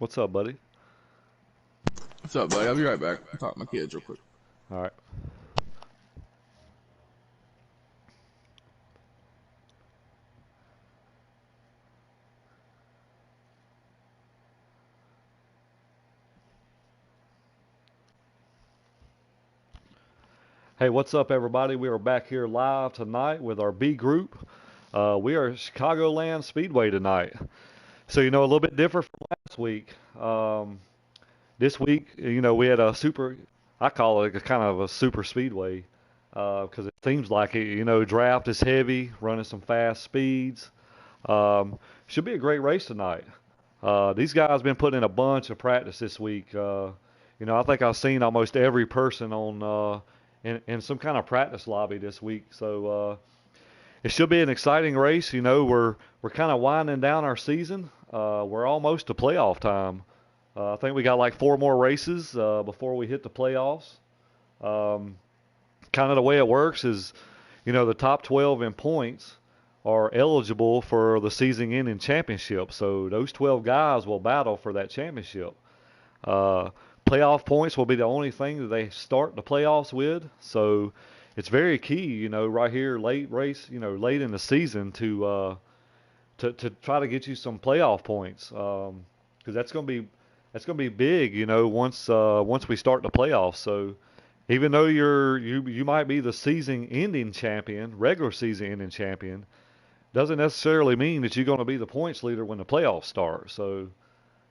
What's up, buddy? What's up, buddy? I'll be right back. I'll talk to my kids real quick. All right. Hey, what's up, everybody? We are back here live tonight with our B group. We are at Chicagoland Speedway tonight. So, a little bit different from last week. This week, we had a super, I call it a kind of a super speedway because it seems like it, draft is heavy, running some fast speeds. Should be a great race tonight. These guys been putting in a bunch of practice this week. I think I've seen almost every person on in some kind of practice lobby this week. So it should be an exciting race. We're kind of winding down our season. We're almost to playoff time. I think we got like 4 more races before we hit the playoffs. Kind of the way it works is, the top 12 in points are eligible for the season-ending championship. So those 12 guys will battle for that championship. Playoff points will be the only thing that they start the playoffs with. So it's very key, right here late race, late in the season to try to get you some playoff points because that's going to be big, once we start the playoffs. So even though you might be the season-ending champion, regular season-ending champion, doesn't necessarily mean that you're going to be the points leader when the playoffs start. So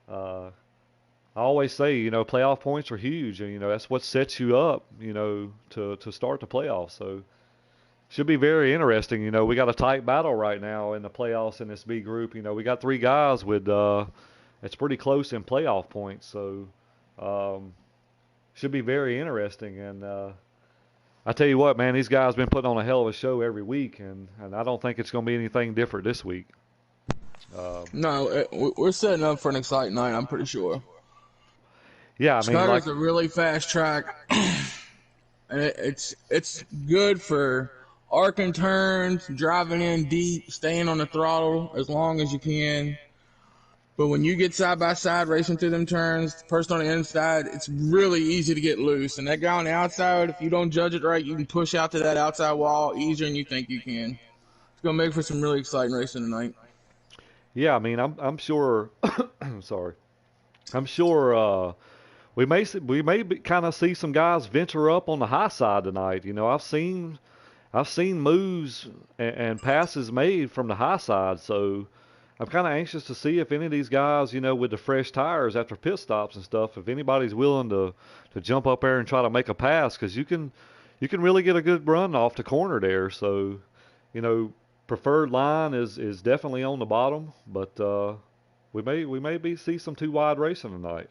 I always say, playoff points are huge, and that's what sets you up, to start the playoffs. So should be very interesting. We got a tight battle right now in the playoffs in this B group. We got 3 guys with it's pretty close in playoff points. So should be very interesting. And I tell you what, man, these guys been putting on a hell of a show every week, and I don't think it's going to be anything different this week. No, we're setting up for an exciting night, I'm pretty sure. Yeah, I mean, Chicago's a really fast track, and it's good for arcing turns, driving in deep, staying on the throttle as long as you can. But when you get side by side racing through them turns, the person on the inside, it's really easy to get loose. And that guy on the outside, if you don't judge it right, you can push out to that outside wall easier than you think you can. It's gonna make for some really exciting racing tonight. Yeah, I mean, I'm sure. Sorry, I'm sure we may kind of see some guys venture up on the high side tonight. I've seen moves and passes made from the high side, so I'm kind of anxious to see if any of these guys, with the fresh tires after pit stops and stuff, if anybody's willing to jump up there and try to make a pass, because you can really get a good run off the corner there. So, preferred line is definitely on the bottom, but we may see some too wide racing tonight.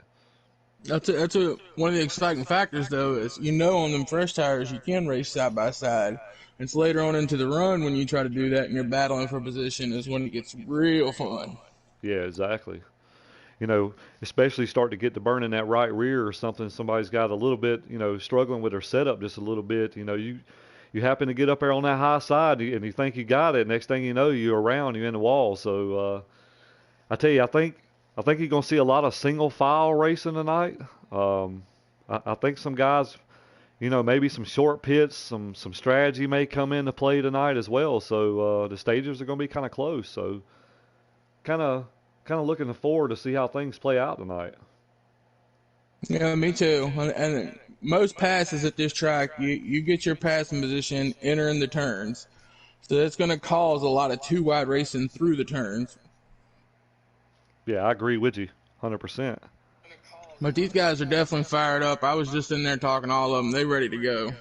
That's one of the exciting factors, though, is on them fresh tires you can race side by side. It's later on into the run when you try to do that and you're battling for position is when it gets real fun. Yeah, exactly. Especially start to get to burning that right rear or something. Somebody's got a little bit, struggling with their setup just a little bit. You happen to get up there on that high side and you think you got it. Next thing you know, you're around, you're in the wall. So I tell you, I think you're gonna see a lot of single file racing tonight. I think some guys, maybe some short pits, some strategy may come into play tonight as well. So the stages are gonna be kind of close. So kind of looking forward to see how things play out tonight. Yeah, me too. And most passes at this track, you get your passing position entering the turns. So that's going to cause a lot of too wide racing through the turns. Yeah, I agree with you 100%. But these guys are definitely fired up. I was just in there talking to all of them. They ready to go.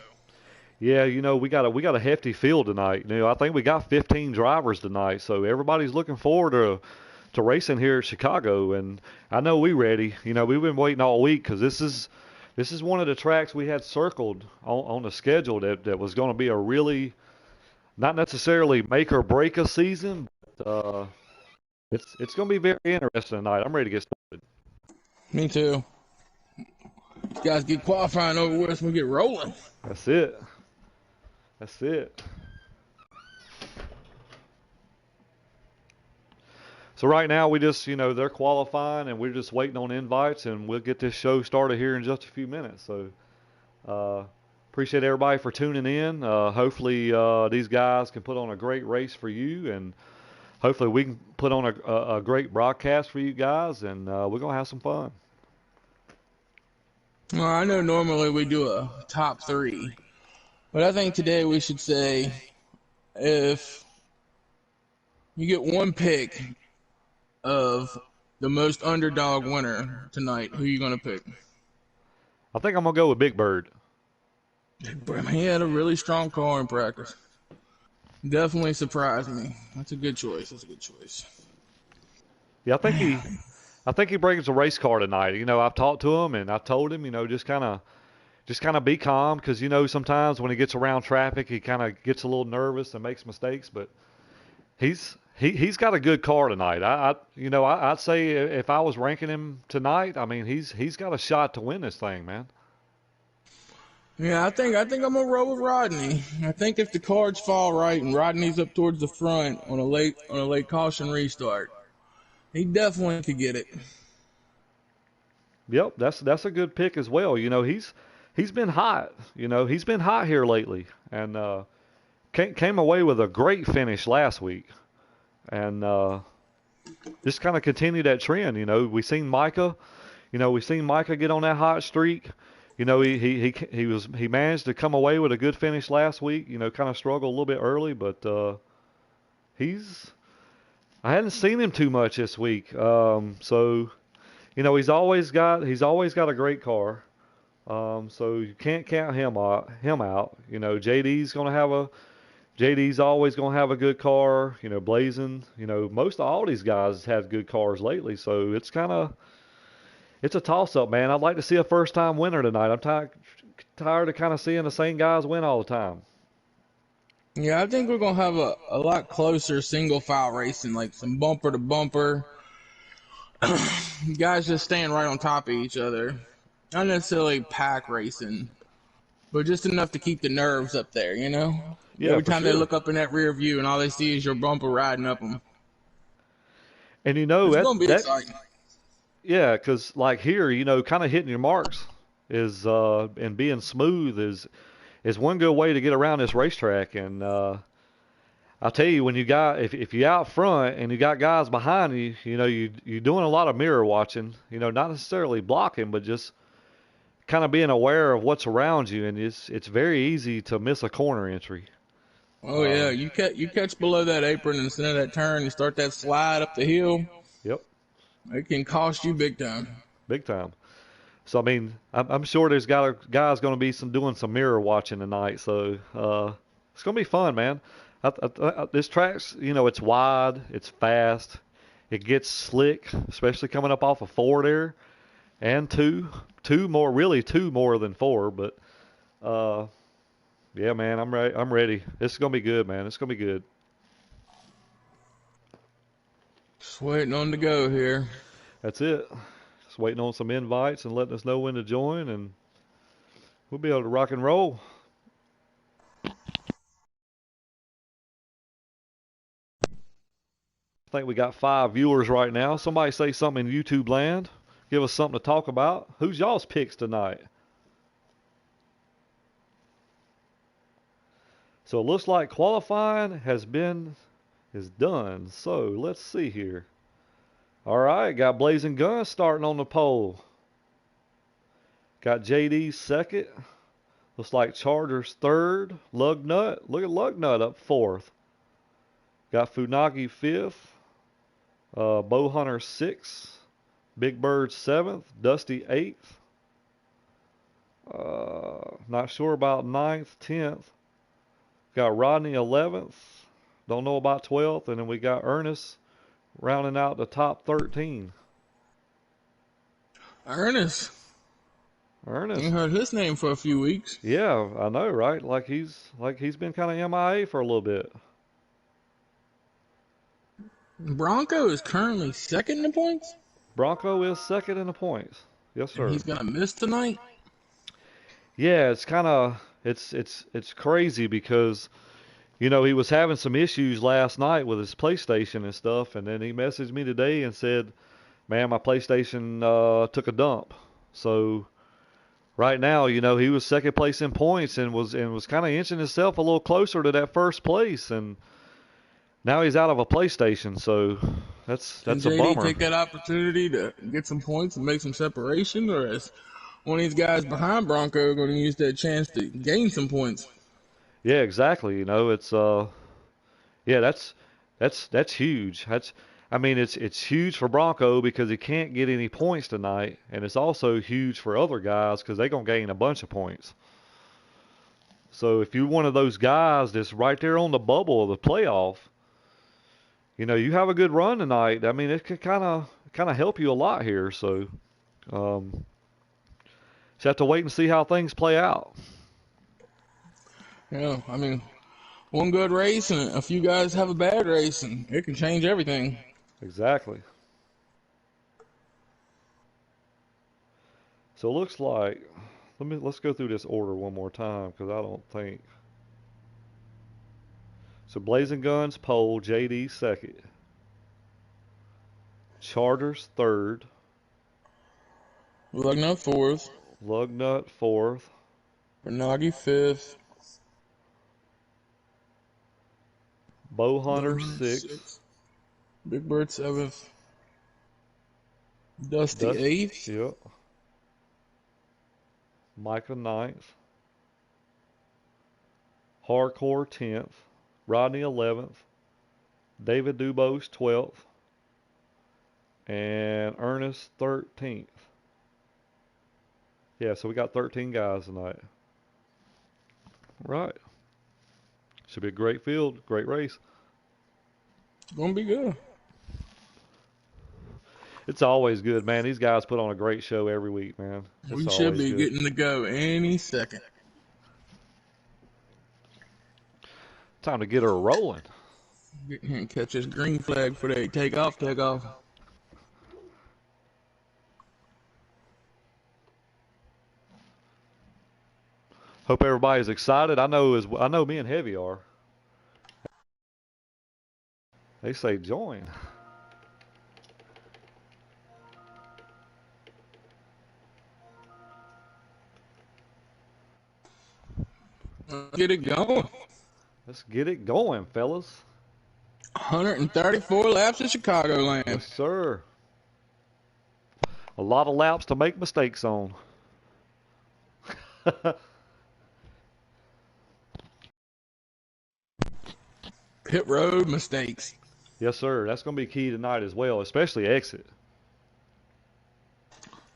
Yeah, we got a hefty field tonight. I think we got 15 drivers tonight, so everybody's looking forward to racing here at Chicago, and I know we ready. We've been waiting all week because this is one of the tracks we had circled on the schedule that was going to be a really not necessarily make or break a season, but it's going to be very interesting tonight. I'm ready to get started. Me too. You guys get qualifying over with and we get rolling. That's it. So right now we just, they're qualifying and we're just waiting on invites and we'll get this show started here in just a few minutes. So uh, appreciate everybody for tuning in. Hopefully these guys can put on a great race for you and hopefully we can put on a great broadcast for you guys and we're going to have some fun. Well, I know normally we do a top three, but I think today we should say if you get one pick of the most underdog winner tonight, who are you going to pick? I think I'm going to go with Big Bird. He had a really strong car in practice. Definitely surprised me. That's a good choice. That's a good choice. Yeah, I think he brings a race car tonight. I've talked to him and I told him, just kind of be calm because sometimes when he gets around traffic he kind of gets a little nervous and makes mistakes. But he's got a good car tonight. I'd say if I was ranking him tonight, I mean he's got a shot to win this thing, man. Yeah, I think I'm gonna roll with Rodney. I think if the cards fall right and Rodney's up towards the front on a late caution restart, he definitely could get it. Yep, that's a good pick as well. He's been hot. He's been hot here lately, and came away with a great finish last week, and just kind of continue that trend. We seen Micah get on that hot streak. He managed to come away with a good finish last week. Kind of struggled a little bit early, but he's I hadn't seen him too much this week. So he's always got a great car. So you can't count him out. JD's always gonna have a good car. Blazing. Most of all these guys have good cars lately. So it's a toss up, man. I'd like to see a first time winner tonight. I'm tired of kind of seeing the same guys win all the time. Yeah, I think we're gonna have a lot closer single file racing, like some bumper to bumper. Guys just staying right on top of each other. Not necessarily pack racing, but just enough to keep the nerves up there, you know? Yeah, Every for time they sure. look up in that rear view and all they see is your bumper riding up them. And It's that going to be that exciting. yeah, 'cause like here, kind of hitting your marks is and being smooth is one good way to get around this racetrack. And I'll tell you, when if you out front and you got guys behind you, you're doing a lot of mirror watching. Not necessarily blocking, but just kind of being aware of what's around you, and it's very easy to miss a corner entry. Oh, yeah. Um, You catch below that apron instead of that turn and start that slide up the hill, yep, it can cost you big time. big time. So I mean, I'm sure there's guys going to be doing some mirror watching tonight. So it's going to be fun, man. This track's it's wide, it's fast, it gets slick, especially coming up off of four there, and two more, really two more than four. But uh, yeah, man, I'm ready. I'm ready. This is going to be good, man. It's going to be good. Just waiting on to go here. That's it. Just waiting on some invites and letting us know when to join, and we'll be able to rock and roll. I think we got 5 viewers right now. Somebody say something in YouTube land. Give us something to talk about. Who's y'all's picks tonight? So it looks like qualifying is done. So let's see here. All right, got Blazing Gun starting on the pole. Got JD second. Looks like Chargers third. Lugnut. Look at Lugnut up fourth. Got Funagi fifth. Bowhunter sixth. Big Bird seventh. Dusty eighth. Not sure about ninth, 10th. Got Rodney 11th. Don't know about 12th. And then we got Ernest rounding out the top 13. Ernest. Ain't Ernest. heard his name for a few weeks. Yeah, I know, right? Like he's been kind of MIA for a little bit. Bronco is currently second in the points, Bronco is second in the points. Yes, and sir. he's going to miss tonight. Yeah, it's kind of it's crazy because You know, he was having some issues last night with his PlayStation and stuff, and then he messaged me today and said, "Man, my PlayStation took a dump." So right now, you know, he was second place in points and was kind of inching himself a little closer to that first place, and now he's out of a PlayStation. So Can that's a JD bummer. take that opportunity to get some points and make some separation, or is one of these guys behind Bronco going to use that chance to gain some points? Yeah, exactly. You know, it's yeah, that's huge. I mean, it's huge for Bronco because he can't get any points tonight, and it's also huge for other guys because they're gonna gain a bunch of points. So if you're one of those guys that's right there on the bubble of the playoff, you know, you have a good run tonight. I mean, it could kind of help you a lot here. So um, just have to wait and see how things play out. Yeah, I mean, one good race and a few guys have a bad race, and it can change everything. Exactly. So it looks like let's go through this order one more time because I don't think so. Blazing Guns pole, JD second, Charters third, Lugnut fourth, Lugnut fourth, Bernagi fifth, Bowhunter Bowhunter sixth, sixth, Big Bird seventh, Dusty Dust, eighth, yep, Micah ninth, Hardcore 10th, Rodney 11th, David Dubose 12th, and Ernest 13th. Yeah, so we got 13 guys tonight. Right. Should be a great field, great race. gonna be good. It's always good, man. These guys put on a great show every week, man. It's We should always be good. getting to go any second. Time to get her rolling. Get here and catch this green flag for they take off, take off. Hope everybody's excited. I know me and Heavy are. They say join. Get it going. Let's get it going, fellas. 134 laps in Chicagoland. Yes, sir. A lot of laps to make mistakes on. Pit road mistakes. Yes, sir. That's going to be key tonight as well, especially exit.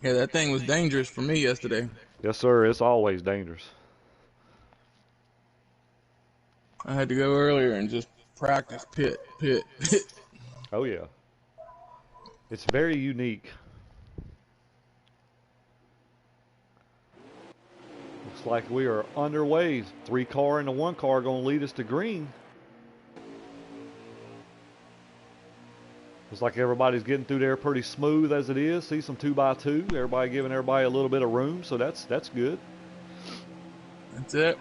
Yeah, that thing was dangerous for me yesterday. Yes, sir. It's always dangerous. I had to go earlier and just practice pit. Oh, yeah. It's very unique. Looks like we are underway. 3 car and the 1 car going to lead us to green. Looks like everybody's getting through there pretty smooth as it is. See some 2x2. Everybody giving everybody a little bit of room, so that's good. That's it.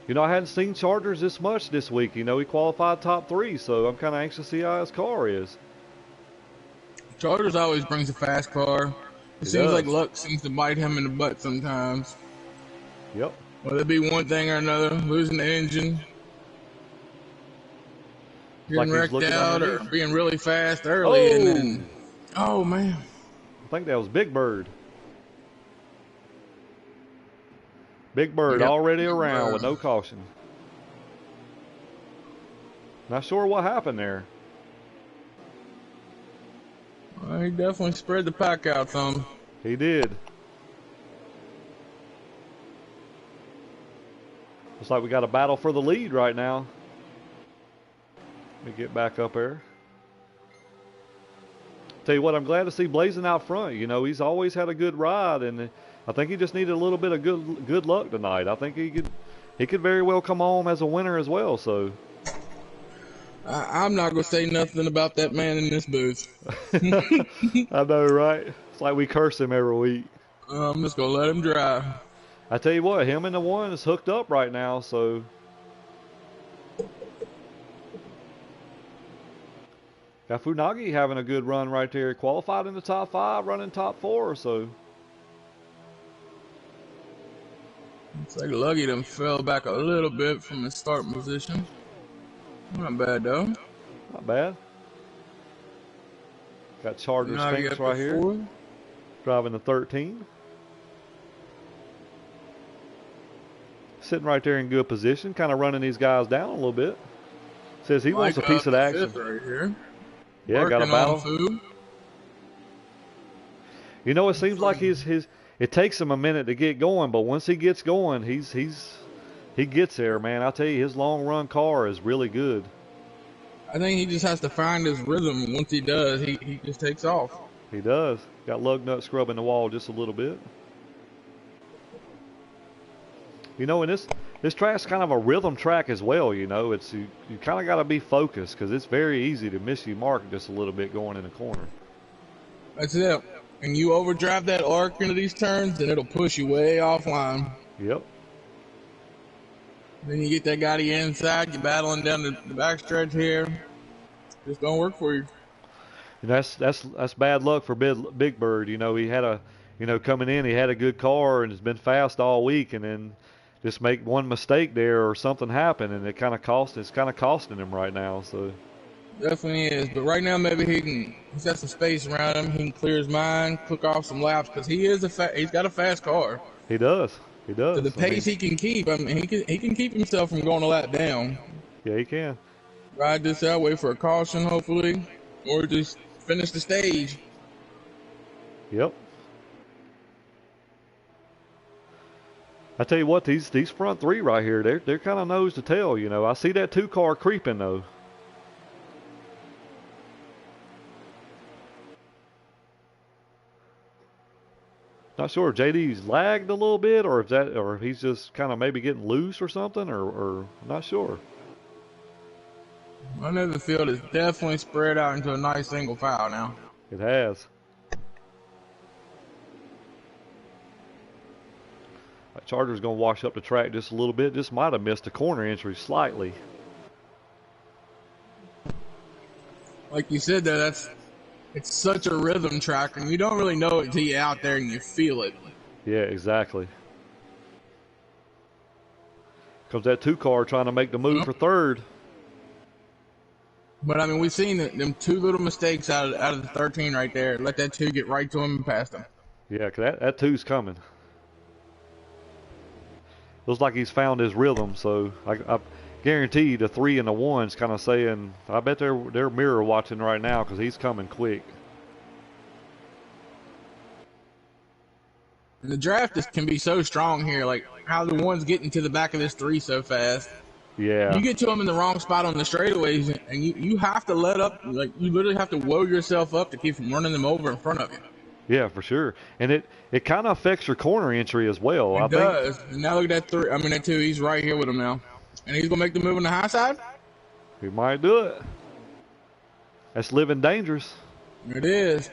You know, I hadn't seen Chargers this much this week. You know, he qualified top 3, so I'm kind of anxious to see how his car is. Chargers always brings a fast car. It seems does. like luck seems to bite him in the butt sometimes. Yep. Whether it be one thing or another, losing the engine, getting Like he's wrecked out, or underneath. being really fast early, and then, oh man. I think that was Big Bird. Big Bird Yep. already around with no caution. Not sure what happened there. Well, he definitely spread the pack out some. He did. Looks like we got a battle for the lead right now. Let me get back up there. Tell you what, I'm glad to see Blazing out front. You know, he's always had a good ride, and I think he just needed a little bit of good luck tonight. I think he could very well come home as a winner as well. So I'm not gonna say nothing about that man in this booth. I know, right? It's like we curse him every week. I'm just gonna let him drive. I tell you what, him and the 1 is hooked up right now. So Got Funagi having a good run right there. Qualified in the top 5, running top 4. So Looks like Luggy done fell back a little bit from his starting position. Not bad though. not bad. Got Charger Funagi Skanks up to right here, 4th. driving the 13. Sitting right there in good position, kind of running these guys down a little bit. Says he wants a piece of the action. 5th right here. Yeah, got a Working battle. on food. You know, it seems like it takes him a minute to get going, but once he gets going, he gets there, man. I tell you, his long run car is really good. I think he just has to find his rhythm. Once he does, he just takes off. He does. Got lug nut scrubbing the wall just a little bit. You know, and this track's kind of a rhythm track as well. You know, it's you kind of got to be focused because it's very easy to miss your mark just a little bit going in the corner. That's it. And you overdrive that arc into these turns, and it'll push you way offline. Yep. Then you get that guy to your inside, you're battling down the backstretch here. Just don't work for you. And that's bad luck for Big Bird. You know, he had coming in, he had a good car and has been fast all week, and then just make one mistake there or something happen, and it's kind of costing him right now. So Definitely is. But right now, maybe he's got some space around him. He can clear his mind, cook off some laps because he's got a fast car. he does. He does. So the pace he can keep, I mean, he can keep himself from going a lap down. Yeah, he can. Ride this out, wait for a caution, hopefully, or just finish the stage. Yep. I tell you what, these front 3 right here, they're kind of nose to tail. You know, I see that 2 car creeping though. Not sure if JD's lagged a little bit, or if he's just kind of maybe getting loose or something, or not sure. I know the field is definitely spread out into a nice single file now. It has. That Charger's going to wash up the track just a little bit. Just might have missed the corner entry slightly. Like you said there, it's such a rhythm track, and you don't really know it until you're out there and you feel it. Yeah, exactly. Comes that 2 car trying to make the move for 3rd. But I mean, we've seen them 2 little mistakes out of the 13 right there. Let that 2 get right to him and past him. Yeah, 'cause that 2's coming. Looks like he's found his rhythm, so I guarantee the 3 and the 1's kind of saying, I bet they're mirror watching right now because he's coming quick. And the draft can be so strong here, like how the 1's getting to the back of this 3 so fast. Yeah. You get to him in the wrong spot on the straightaways, and you have to let up, like you literally have to woe yourself up to keep from running them over in front of you. Yeah, for sure. And it kind of affects your corner entry as well. It does. And now look at that 2, he's right here with him now. And he's going to make the move on the high side? He might do it. That's living dangerous. It is.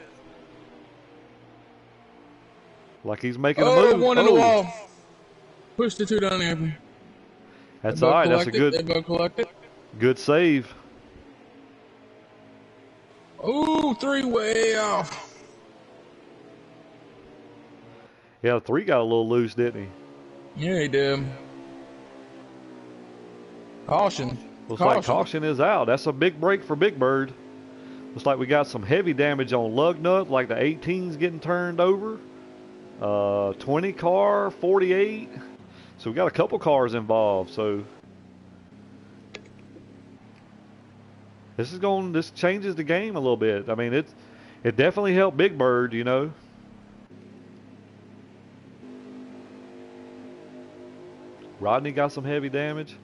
Like he's making a move. One in the wall. Push the 2 down there. That's all right. That's a They both collected. good save. Oh, 3 way off. Yeah, 3 got a little loose, didn't he? Yeah, he did. Caution. Looks like caution is out. That's a big break for Big Bird. Looks like we got some heavy damage on lug nut, like the 18's getting turned over. 20 car, 48. So we got a couple cars involved. So this changes the game a little bit. I mean, it definitely helped Big Bird, you know. Rodney got some heavy damage.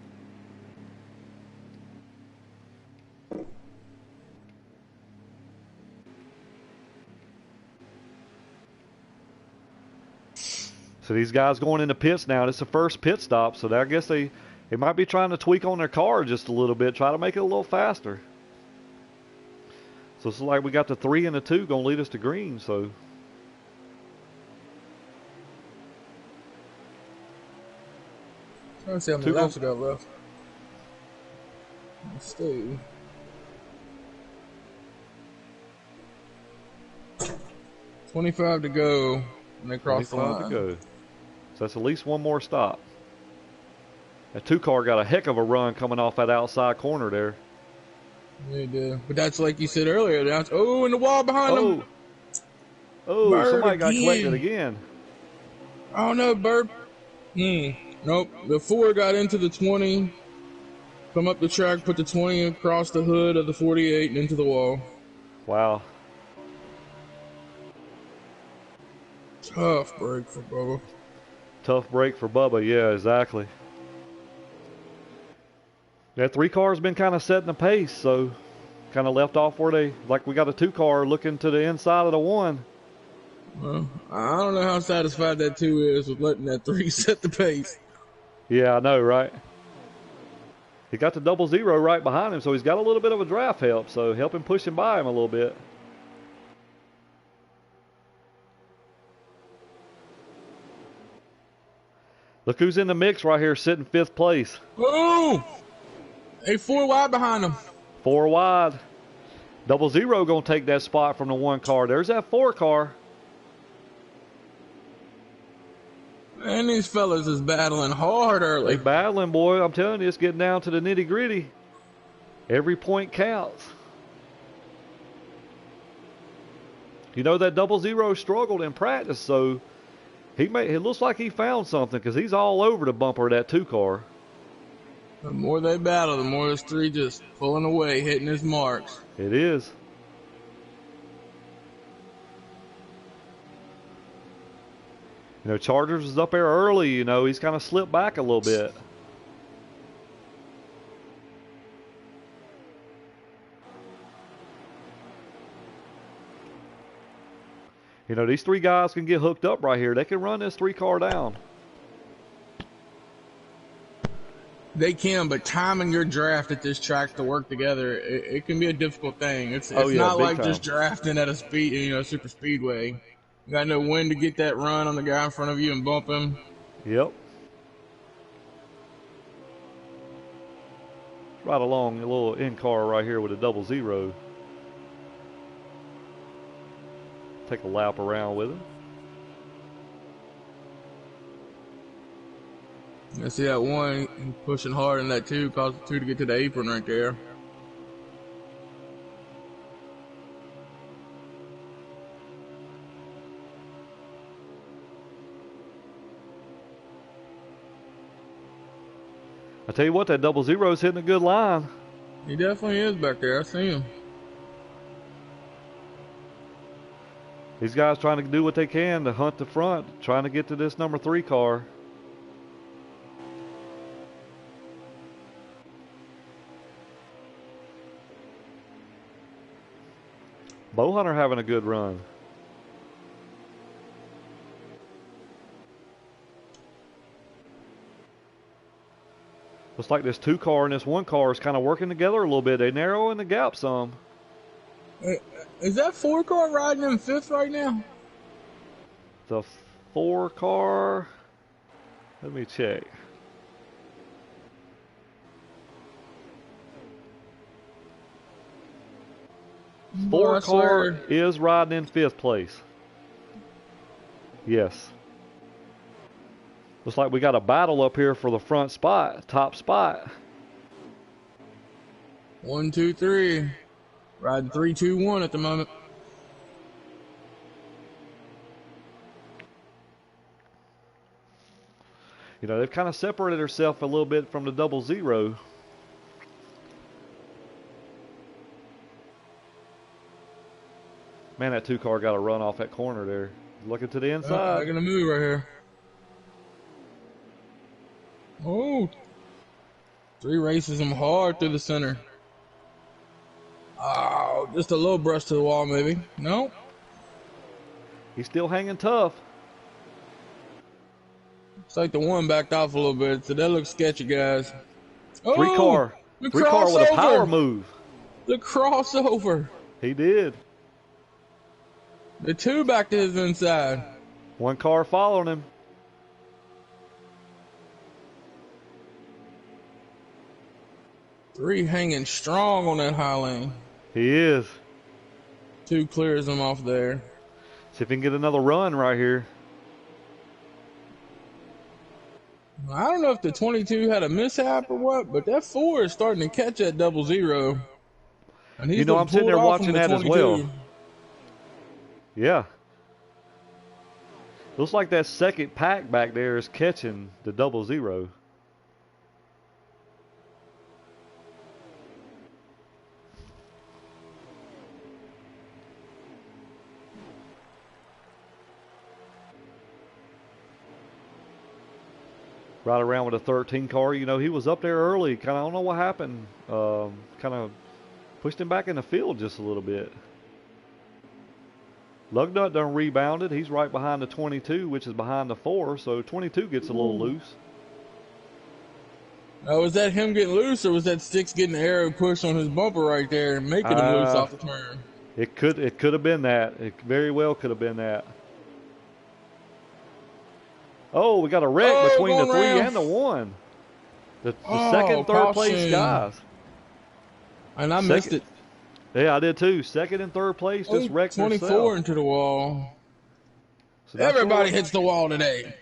So these guys going into pits now. This is the first pit stop, so I guess they might be trying to tweak on their car just a little bit, try to make it a little faster. So it's like we got the 3 and the 2 going to lead us to green. So Trying to see how many laps we got left. Let's see. 25 to go, and they cross the 25 to line. go. So that's at least one more stop. That 2-car got a heck of a run coming off that outside corner there. Yeah, he did. But that's like you said earlier. That's, oh, and the wall behind them. Oh, Bird somebody got collected again. again. Oh, no, Bird. Nope. The 4 got into the 20. Come up the track, put the 20 across the hood of the 48 and into the wall. Wow. Tough break for Bubba. Tough break for Bubba. Yeah, exactly. That 3-car's been kind of setting the pace, so kind of left off where they, like we got a 2-car looking to the inside of the 1. Well, I don't know how satisfied that 2 is with letting that 3 set the pace. Yeah, I know, right? He got the 00 right behind him, so he's got a little bit of a draft help, so help him push him by him a little bit. Look who's in the mix right here, sitting 5th place. Oh! A 4 wide behind him. 4 wide. 00 gonna take that spot from the 1 car. There's that 4 car. And these fellas is battling hard early. They battling, boy. I'm telling you, it's getting down to the nitty gritty. Every point counts. You know that 00 struggled in practice, so it looks like he found something because he's all over the bumper of that 2 car. The more they battle, the more this 3 just pulling away, hitting his marks. It is. You know, Chargers is up there early. You know, he's kind of slipped back a little bit. You know, these 3 guys can get hooked up right here. They can run this 3-car down. They can, but timing your draft at this track to work together, it can be a difficult thing. It's not like time. just drafting at a super speedway. You gotta know when to get that run on the guy in front of you and bump him. Yep. Right along a little in-car right here with a 00. Take a lap around with him. I see that 1 pushing hard, and that 2 caused the 2 to get to the apron right there. I tell you what, that 00's hitting a good line. He definitely is back there. I see him. These guys trying to do what they can to hunt the front, trying to get to this number 3 car. Bowhunter having a good run. Looks like this 2 car and this 1 car is kind of working together a little bit. They narrowing the gap some. Is that 4 car riding in 5th right now? The 4 car. Let me check. Four car is riding in 5th place. Yes. Looks like we got a battle up here for the front spot, top spot. 1, 2, 3. Riding 3, 2, 1 at the moment. You know, they've kind of separated themselves a little bit from the 00. Man, that 2 car got a run off that corner there. Looking to the inside. They're going to move right here. Oh. 3 races him hard through the center. Oh, just a little brush to the wall maybe. No. He's still hanging tough. It's like the 1 backed off a little bit, so that looks sketchy, guys. Oh, 3 car. 3 car with a power move. The crossover. He did. The 2 back to his inside. 1 car following him. Three hanging strong on that high lane. He is. 2 clears him off there. See if he can get another run right here. I don't know if the 22 had a mishap or what, but that 4 is starting to catch that 00. And he's You know, been I'm sitting pulled there off from watching the that as well. 22. Yeah. Looks like that second pack back there is catching the 00. Right around with a 13 car. You know, he was up there early. Kind of, I don't know what happened. Kind of pushed him back in the field just a little bit. Lugnut done rebounded. He's right behind the 22, which is behind the 4. So 22 gets a little loose. Now, was that him getting loose, or was that Sticks getting the arrow push on his bumper right there and making him loose off the turn? It could have been that. It very well could have been that. Oh, we got a wreck between the 3 and the 1. The second, third place guys. And I missed it. Yeah, I did too. Second and third place just wrecked 24 themselves. into the wall. So everybody hits the wall today.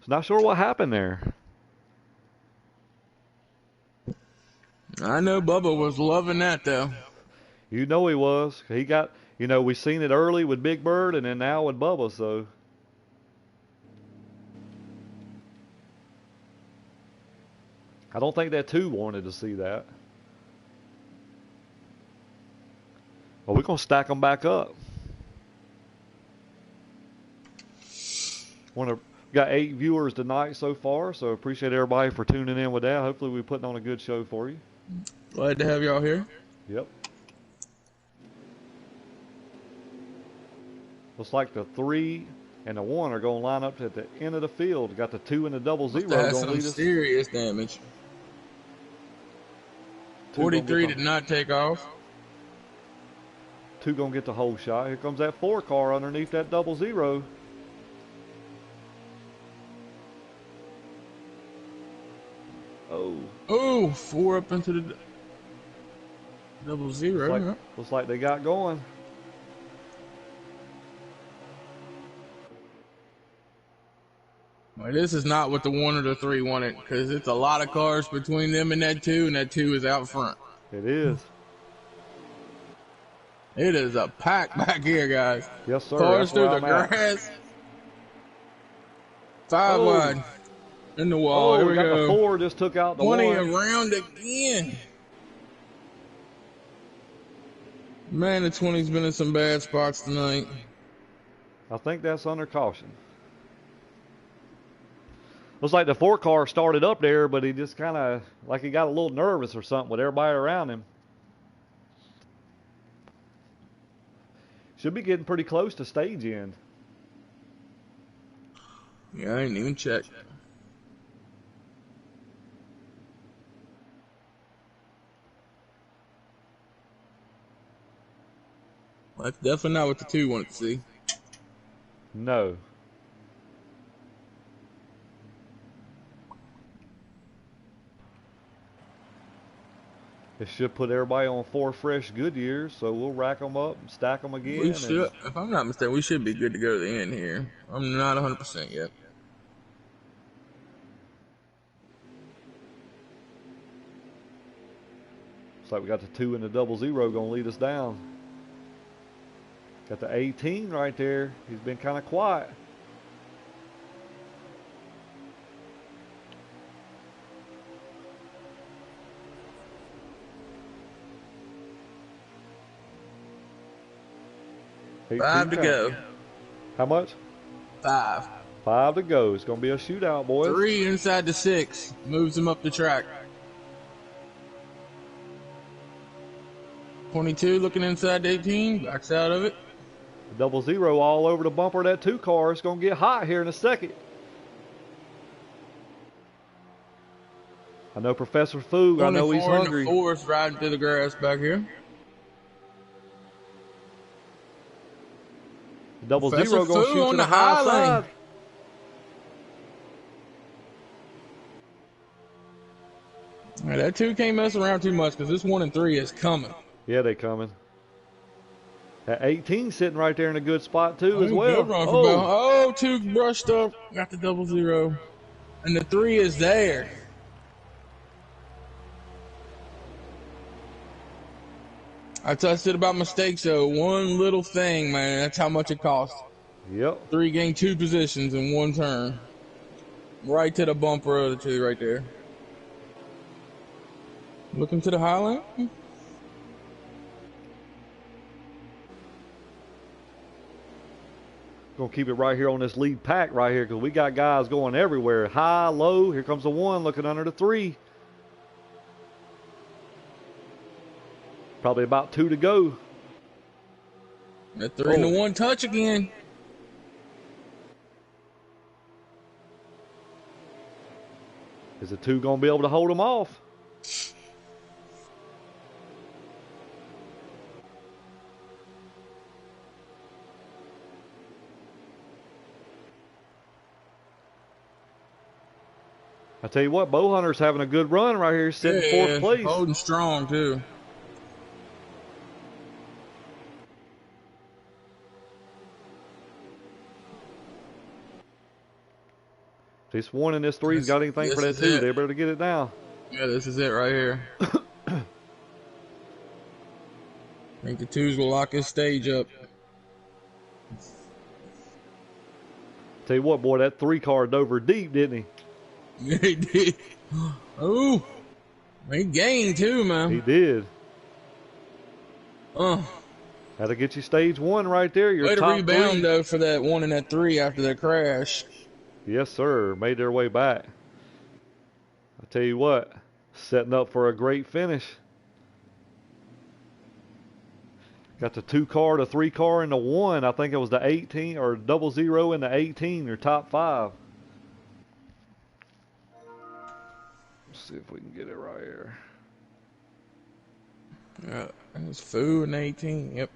So not sure what happened there. I know Bubba was loving that though. You know he was. He got, you know, we seen it early with Big Bird and then now with Bubba, so. I don't think that 2 wanted to see that. Well, we're going to stack them back up. Got 8 viewers tonight so far, so appreciate everybody for tuning in with that. Hopefully we're putting on a good show for you. Glad to have y'all here. Yep. Looks like the 3 and the 1 are going to line up at the end of the field. Got the 2 and the 00 going to lead us. Serious damage. 43 did not take off. 2 going to get the whole shot. Here comes that 4 car underneath that 00. Oh, 4 up into the 00. Looks like they got going. Well, this is not what the 1 or the 3 wanted, because it's a lot of cars between them and that 2 is out front. It is. It is a pack back here, guys. Yes, sir. Cars through the grass. 5 wide. In the wall. Here we go. The 4 just took out the 20 1. around again. Man, the 20's been in some bad spots tonight. I think that's under caution. Looks like the 4 car started up there, but he just kind of, like he got a little nervous or something with everybody around him. Should be getting pretty close to stage end. Yeah, I didn't even check. Well, that's definitely not what the 2 wanted to see. No. It should put everybody on 4 fresh Goodyears, so we'll rack them up and stack them again. We should, if I'm not mistaken, we should be good to go to the end here. I'm not 100% yet. Looks like we got the 2 and the 00 going to lead us down. Got the 18 right there. He's been kind of quiet. Five to go. How much? 5. 5 to go. It's going to be a shootout, boys. 3 inside the 6. Moves him up the track. 22 looking inside the 18. Backs out of it. 00 all over the bumper of that 2 car. It's going to get hot here in a second. I know Professor Foog. I know he's hungry. 4's riding through the grass back here. 00 going to shoot to the high side. Right, that 2 can't mess around too much because this 1 and 3 is coming. Yeah, they coming. That 18 sitting right there in a good spot too as well. Good run for Bell. Oh, 2 brushed up. Got the 00. And the 3 is there. I touched it about mistakes though. One little thing, man. That's how much it cost. Yep. 3 gained 2 positions in 1 turn. Right to the bumper of the 2 right there. Looking to the Highland. Gonna keep it right here on this lead pack right here because we got guys going everywhere. High, low. Here comes the 1 looking under the 3. Probably about 2 to go. That 3 and the 1 touch again. Is the 2 gonna be able to hold them off? I tell you what, Bowhunter's having a good run right here, sitting 4th place. Holding strong too. This 1 and this 3's got anything for that 2, they better get it now. Yeah, this is it right here. I think the 2s will lock his stage up. Tell you what, boy, that 3 car dove deep, didn't he? Yeah, he did. Oh, he gained too, man. He did. Had to get you stage 1 right there. Your way to top rebound 3. though for that 1 and that 3 after that crash. Yes, sir. Made their way back. I tell you what, setting up for a great finish. Got the 2 car, the 3 car, and the 1. I think it was the 18 or 00 and the 18. Your top 5. Let's see if we can get it right here. Yeah, it was Foo and 18. Yep.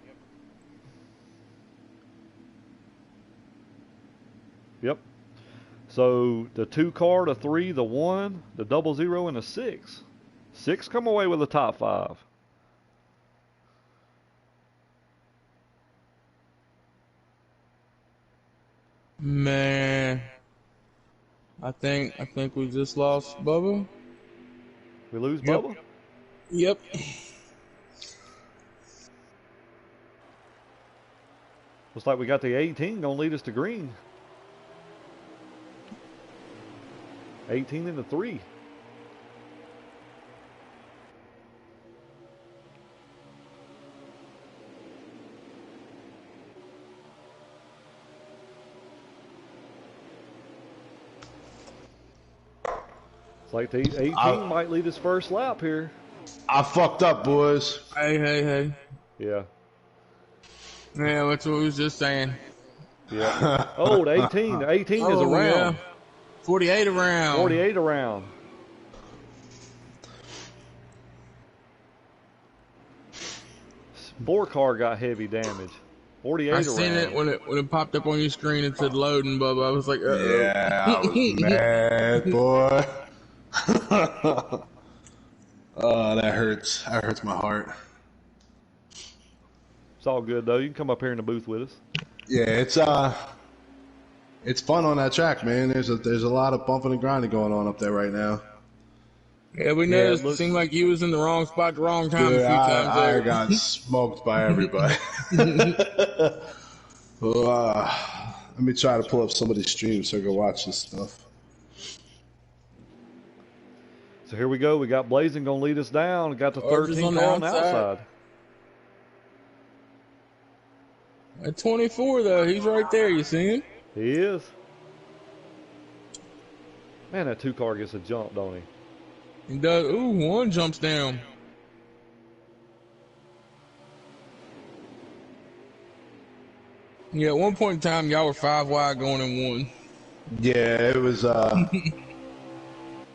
Yep. So the 2 car, the 3, the 1, the 00, and the 6. 6 come away with the top 5. Man, I think we just lost Bubba. We lose Bubba? Yep. Looks like we got the 18 gonna lead us to green. 18 and the 3. It's like the 18 might lead his first lap here. I fucked up, boys. Hey. Yeah. Yeah, that's what we was just saying. Yeah. Oh, the 18. The 18 is around. Yeah. 48 around. 48 around. Four car got heavy damage. 48 around. I seen it when it popped up on your screen. It said loading, Bubba. I was like, uh-oh. Yeah, I was mad, boy. Oh, that hurts. That hurts my heart. It's all good though. You can come up here in the booth with us. Yeah, it's fun on that track, man. There's a lot of bumping and grinding going on up there right now. Yeah, we noticed. It seemed like you was in the wrong spot at the wrong time Dude, a few times I there. got smoked by everybody. Let me try to pull up somebody's stream so I can watch this stuff. So here we go. We got Blazing gonna lead us down. Got the 13 car on the outside. At 24 though, he's right there. You see him? He is. Man, that 2 car gets a jump, don't he? He does. Ooh, 1 jumps down. Yeah, at one point in time, y'all were 5 wide going in 1. Yeah, it was.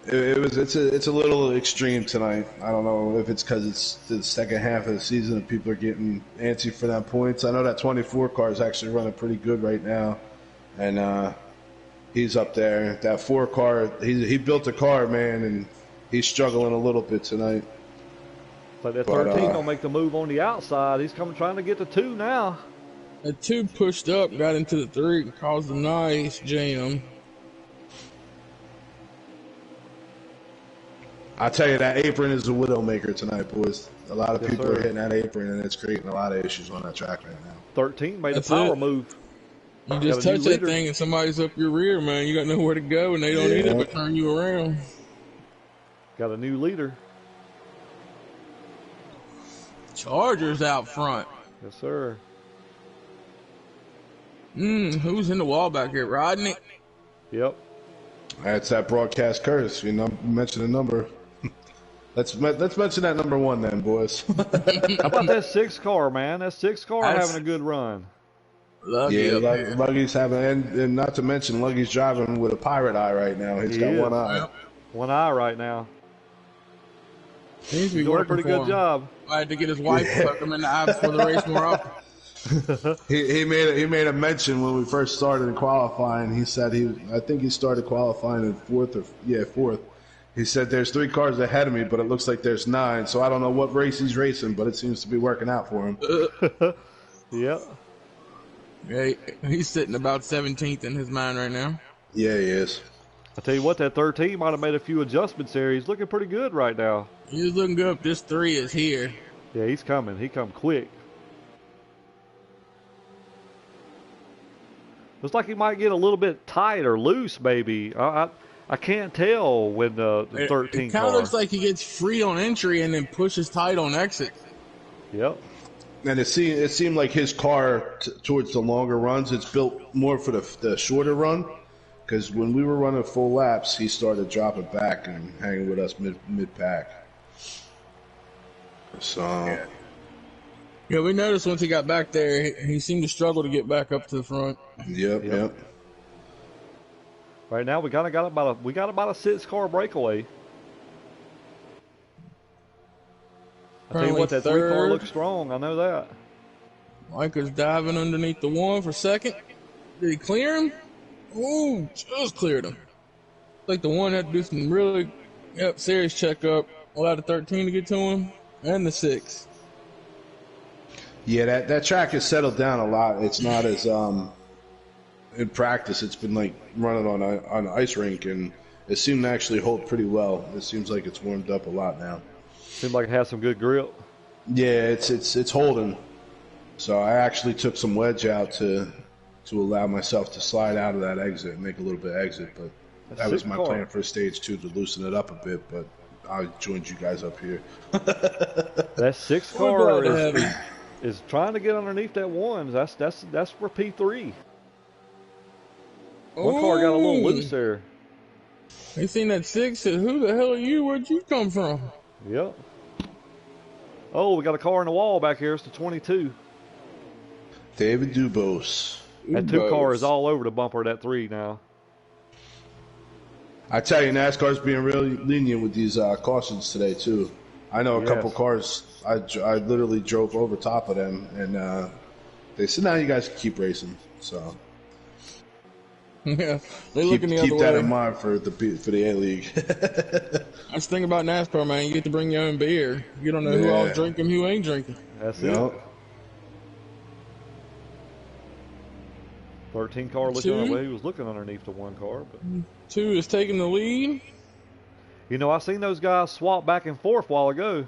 It's a little extreme tonight. I don't know if it's because it's the second half of the season and people are getting antsy for that points. I know that 24 car is actually running pretty good right now, and he's up there. That 4 car, he built a car, man, and he's struggling a little bit tonight. So that But, 13 gonna make the move on the outside. He's coming trying to get to 2 now. The 2 pushed up, got into the 3, and caused a nice jam. I tell you, that apron is a widowmaker tonight, boys. A lot of Yes, people sir. are hitting that apron, and it's creating a lot of issues on that track right now. 13 made That's a power it. move. You just Got a new touch that leader. thing and somebody's up your rear, man. You got nowhere to go, and they don't need it but turn you around. Got a new leader. Chargers out front. Yes, sir. Who's in the wall back here? Rodney? Yep. That's that broadcast curse. You know, mention a number. Let's mention that number 1 then, boys. How about that 6 car, man? That 6 car That's- having a good run. Lucky up here. Luggy's having, and not to mention, Luggy's driving with a pirate eye right now. He's He got is. one eye. Yep. One eye right now. Seems to be Doing a working pretty for good him. job. I had to get his wife to hook him in the eye before the race more often. He made a mention when we first started qualifying. He said I think he started qualifying in fourth. He said there's 3 cars ahead of me, but it looks like there's 9. So I don't know what race he's racing, but it seems to be working out for him. Yep. Yeah, he's sitting about 17th in his mind right now. Yeah, he is. I tell you what, that 13 might have made a few adjustments there. He's looking pretty good right now. He's looking good. This 3 is here. Yeah, he's coming. He come quick. Looks like he might get a little bit tight or loose, maybe. I can't tell when the 13 It kind car. of looks like he gets free on entry and then pushes tight on exit. Yep. And it seemed like his car towards the longer runs, it's built more for the shorter run. Because when we were running full laps, he started dropping back and hanging with us mid pack. So Yeah, we noticed once he got back there, he seemed to struggle to get back up to the front. yep. Right now we got about a 6 car breakaway. I tell you what, that 3 car Third. looks strong. I know that. Micah's diving underneath the 1 for second. Did he clear him? Ooh, just cleared him. Like the 1 had to do some really serious checkup. Allowed the 13 to get to him, and the 6. Yeah, that track has settled down a lot. It's not as in practice. It's been like running on an ice rink, and it seemed to actually hold pretty well. It seems like it's warmed up a lot now. Seems like it has some good grip. Yeah, it's holding. So I actually took some wedge out to allow myself to slide out of that exit and make a little bit of exit. But that was my plan for stage 2, to loosen it up a bit. But I joined you guys up here. That 6 We're car glad to have him. is trying to get underneath that 1. That's for P3. One car got a little Ooh. loose there. He seen that 6, said, "Who the hell are you? Where'd you come from?" Yep. Oh, we got a car in the wall back here. It's the 22. David Dubose. That 2 car is all over the bumper of that 3 now. I tell you, NASCAR's being really lenient with these cautions today too. I know a couple Yes. cars. I literally drove over top of them, and they said, "Now you guys can keep racing." So Yeah, they keep, looking the keep other that way. in mind for the A League. That's the thing about NASCAR, man. You get to bring your own beer. You don't know who Yeah. all's drinking, who ain't drinking. That's Yep. it. 13 car looking Two. well, he was looking underneath the 1 car, but 2 is taking the lead. you know, I seen those guys swap back and forth a while ago.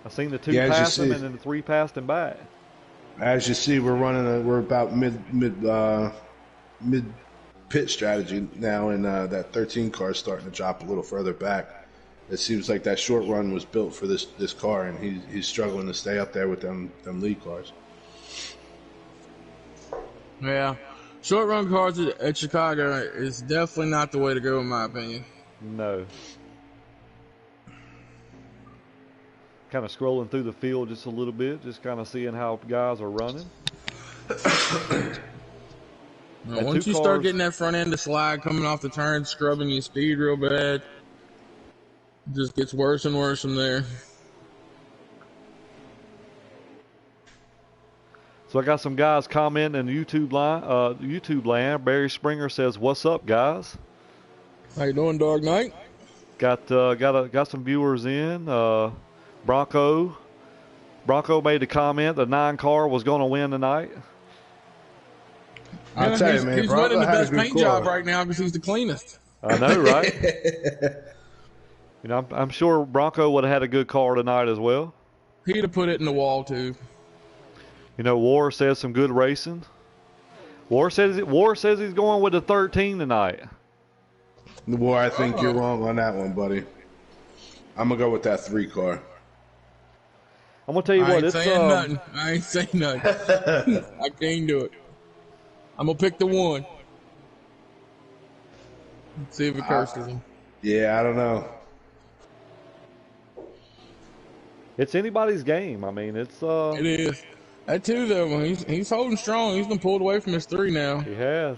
I seen the 2 Yeah, as you pass him see. and then the 3 passed him back. As you see, we're about mid pit strategy now, and that 13 car is starting to drop a little further back. It seems like that short run was built for this car, and he's struggling to stay up there with them lead cars. Yeah. Short run cars at Chicago is definitely not the way to go, in my opinion. No. Kind of scrolling through the field just a little bit, just kind of seeing how guys are running. Now, That once 2 you cars- start getting that front end of slide coming off the turn, scrubbing your speed real bad, it just gets worse and worse from there. So I got some guys commenting in YouTube land. Barry Springer says, "What's up, guys?" How you doing, Dog Knight? Got some viewers in. Bronco made the comment the 9 car was going to win tonight. I'll tell you, man, he's Bronco winning the had a best good paint car. job right now because he's the cleanest. I know, right? I'm sure Bronco would have had a good car tonight as well. He'd have put it in the wall too. War says some good racing. War says he's going with the 13 tonight. Boy, I think you're wrong on that one, buddy. I'm gonna go with that 3 car. I'm gonna tell you I what, ain't it's saying nothing. I ain't saying nothing. I can't do it. I'm gonna pick the 1. Let's see if it curses him. Yeah, I don't know. it's anybody's game. I mean, it's It is. That 2 though, he's holding strong. He's been pulled away from his 3 now. he has.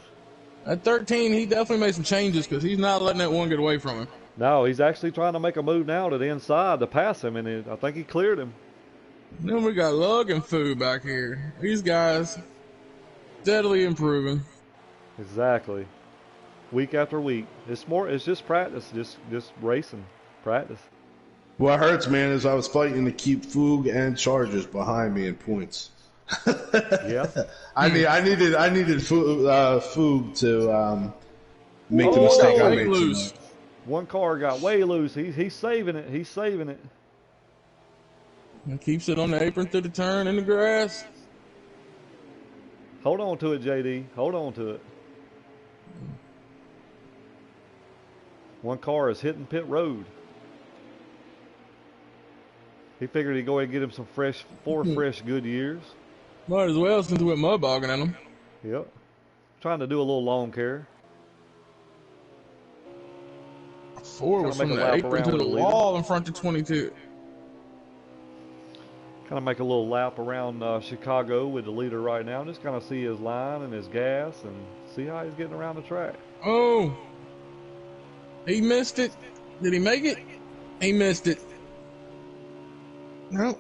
At 13, he definitely made some changes because he's not letting that 1 get away from him. No, he's actually trying to make a move now to the inside to pass him, and I think he cleared him. Then we got Lug and Foo back here. These guys steadily improving. Exactly. Week after week. It's just practice, just racing, practice. What hurts, man, is I was fighting to keep Foog and Chargers behind me in points. Yeah. I needed Foog to make the mistake I made loose. tonight. One car got way loose. He's saving it. He's saving it. And keeps it on the apron through the turn in the grass. Hold on to it, JD. Hold on to it. One car is hitting pit road. He figured he'd go ahead and get him some four fresh good years. Might as well since we went mud bogging at him. Yep. Trying to do a little lawn care. 4 was Trying to from make a the lap apron around to with the the leader. wall in front of 22. Kind of make a little lap around Chicago with the leader right now. Just kind of see his line and his gas and see how he's getting around the track. Oh, he missed it. Did he make it? He missed it. No.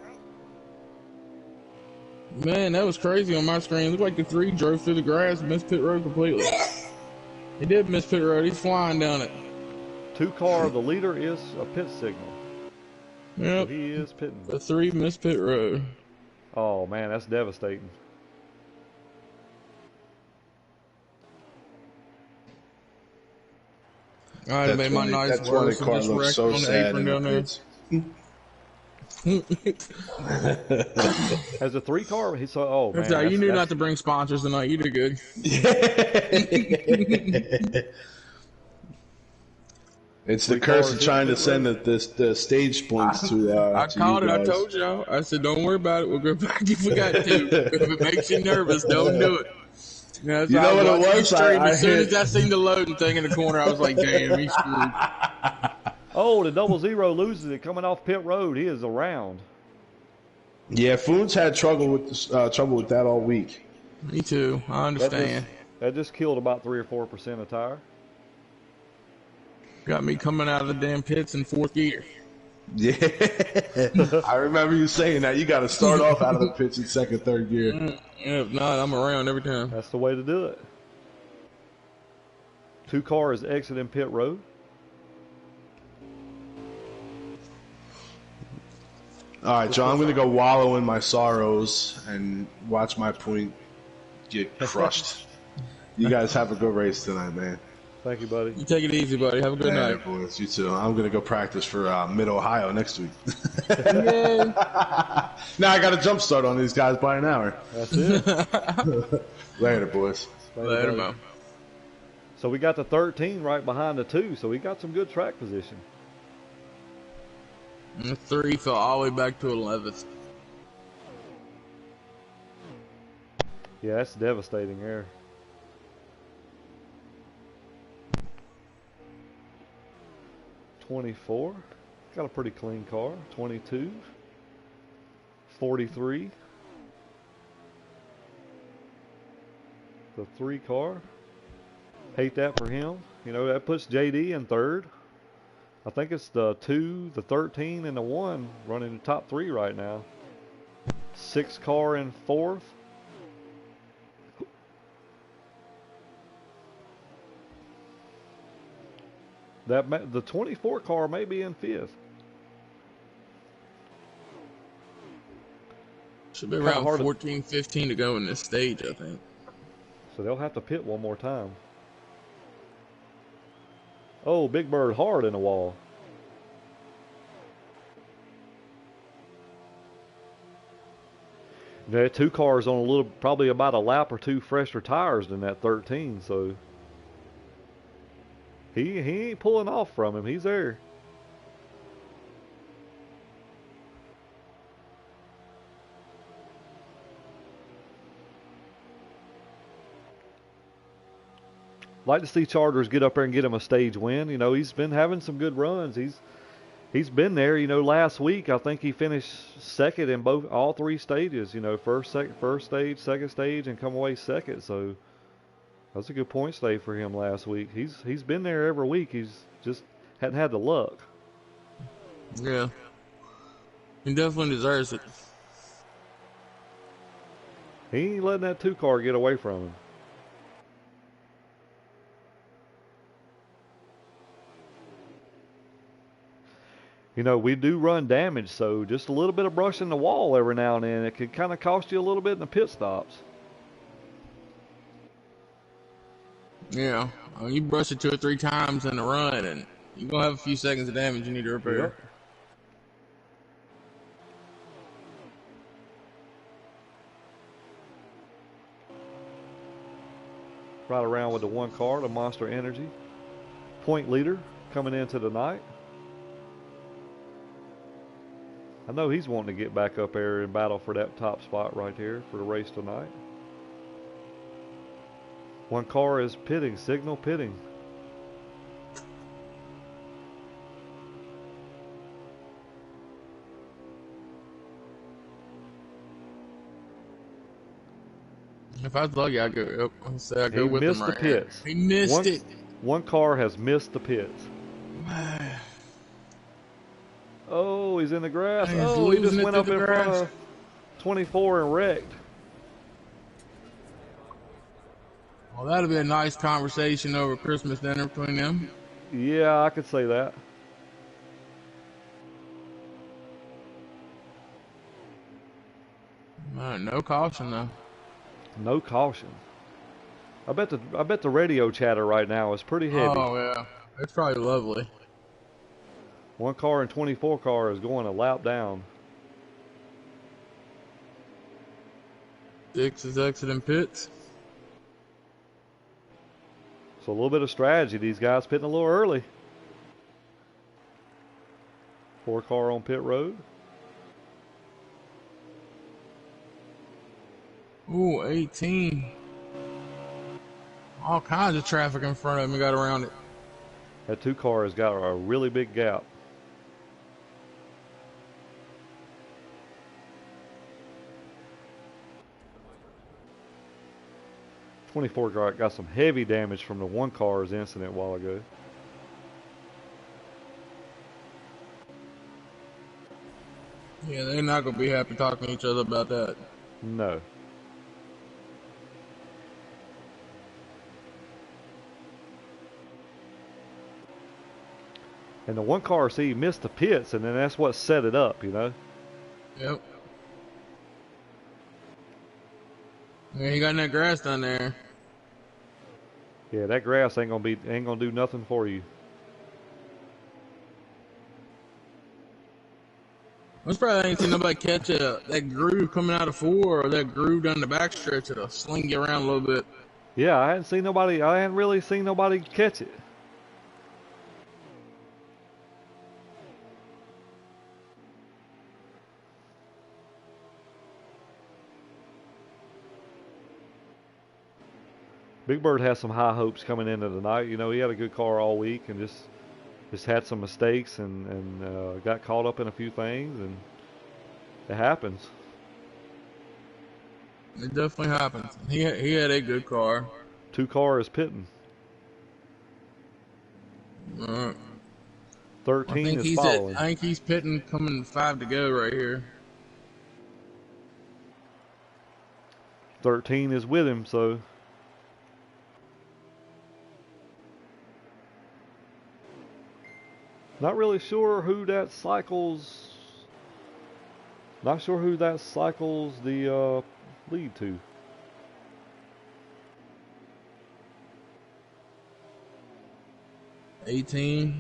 Man, that was crazy on my screen. It looked like the 3 drove through the grass and missed pit road completely. He did miss pit road. He's flying down it. 2 car, the leader is a pit signal. Yep. So he is pitting. The 3 missed pit road. Oh man, that's devastating. I made my nice that 20 words car and just looks wrecked so on the sad apron in the down there. pits. As a 3 car, he saw. Oh man, That's how you knew not to bring sponsors tonight. You did good. It's the 3 curse cars of trying to hitting send the stage points to I to called you it. I guys. told y'all. I said, don't worry about it. We'll go back if we got to. If it makes you nervous, don't do it. That's You how know I what it watched was? you stream. I As soon hit- as I seen the loading thing in the corner, I was like, damn, he's screwed. Oh, the 00 loses it coming off pit road. He is around. Yeah, Foon's had trouble with that all week. Me too. I understand. That just killed about 3 or 4% of tire. Got me coming out of the damn pits in 4th gear. Yeah, I remember you saying that. You got to start off out of the pits in 2nd, 3rd gear. If not, I'm around every time. That's the way to do it. 2 cars exiting pit road. All right, John, I'm going to go wallow in my sorrows and watch my point get crushed. You guys have a good race tonight, man. Thank you, buddy. You take it easy, buddy. Have a good Yeah, night. boys, you too. I'm going to go practice for Mid-Ohio next week. Yay. Now I got a jump start on these guys by an hour. That's it. Later, boys. Later, buddy. man. So we got the 13 right behind the 2, so we got some good track position. And the 3 fell all the way back to 11th. Yeah, that's devastating there. '24, got a pretty clean car. 22, 43, the 3 car. Hate that for him. You know, that puts JD in 3rd. I think it's the 2, the 13, and the 1 running the top 3 right now. 6 car in 4th. The 24 car may be in 5th. Should be Kind of around hard 14, 15 to go in this stage, I think. so they'll have to pit one more time. Oh, Big Bird hard in the wall. There 2 cars on a little, probably about a lap or 2 fresher tires than that 13, so he ain't pulling off from him. He's there. Like to see Chargers get up there and get him a stage win. You know, he's been having some good runs. He's been there. You know, last week I think he finished second in all 3 stages. You know, first stage, second stage, and come away second. So that's a good point stay for him last week. He's been there every week. He's just hadn't had the luck. Yeah. He definitely deserves it. He ain't letting that 2 car get away from him. You know, we do run damage, so just a little bit of brushing the wall every now and then, it could kind of cost you a little bit in the pit stops. Yeah. You brush it 2 or 3 times in the run, and you're going to have a few seconds of damage you need to repair. Yep. Right around with the 1 car, the Monster Energy. Point leader coming into the night. I know he's wanting to get back up there and battle for that top spot right here for the race tonight. 1 car is pitting, signal pitting. If I was lucky, I'd go, say I'd go with him right He missed the pits. He missed it. 1 car has missed the pits. Oh, he's in the grass. He's Oh, he just losing it went to up the in front grass. of 24 and wrecked. Well, that'll be a nice conversation over Christmas dinner between them. Yeah, I could say that. No caution though. No caution. I bet the radio chatter right now is pretty heavy. Oh yeah, it's probably lovely. 1 car and 24 car is going a lap down. 6 is exiting pits. So a little bit of strategy. These guys pitting a little early. 4 car on pit road. Ooh, 18. All kinds of traffic in front of him. He got around it. That 2 car has got a really big gap. '24 got some heavy damage from the 1 car's incident a while ago. Yeah, they're not gonna be happy talking to each other about that. No. And the 1 car, see, he missed the pits, and then that's what set it up, you know? Yep. Yeah, he got in that grass down there. Yeah, that grass ain't gonna do nothing for you. I'm surprised I ain't seen nobody catch that groove coming out of 4 or that groove down the backstretch that'll sling you around a little bit. Yeah, I hadn't really seen nobody catch it. Big Bird has some high hopes coming into the night. You know, he had a good car all week and just had some mistakes and got caught up in a few things, and it happens. It definitely happens. He had a good car. 2 cars pitting. 13 is following. I think he's pitting coming 5 to go right here. 13 is with him, so not really sure who that cycle's Not sure who that cycles the lead to. $18.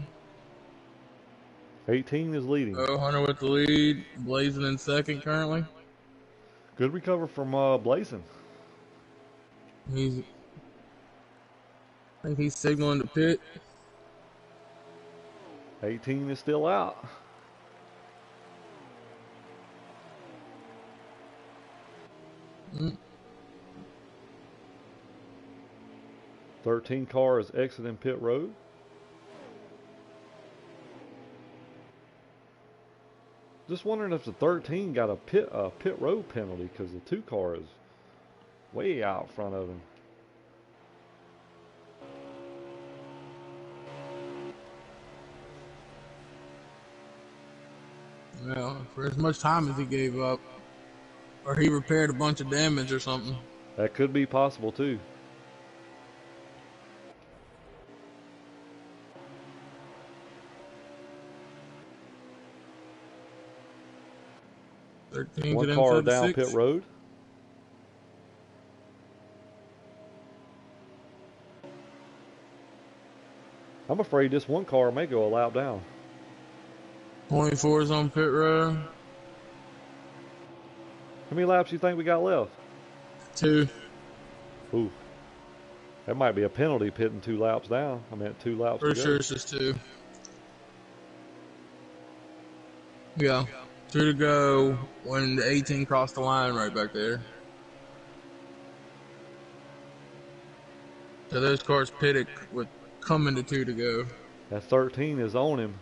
18 is leading. Hunter with the lead. Blazing in second currently. Good recover from Blazing. I think he's signaling the pit. 18 is still out. Mm. 13 car is exiting pit road. Just wondering if the 13 got a pit road penalty because the 2 car is way out front of him. Well, for as much time as he gave up, or he repaired a bunch of damage or something. That could be possible too. One car down pit road. I'm afraid this one car may go a lap down. 24 is on pit road. How many laps do you think we got left? 2. Ooh. That might be a penalty pitting 2 laps down. I meant 2 laps to go. For sure it's just 2. Yeah. 2 to go when the 18 crossed the line right back there. So those cars pitted with coming to 2 to go. That 13 is on him.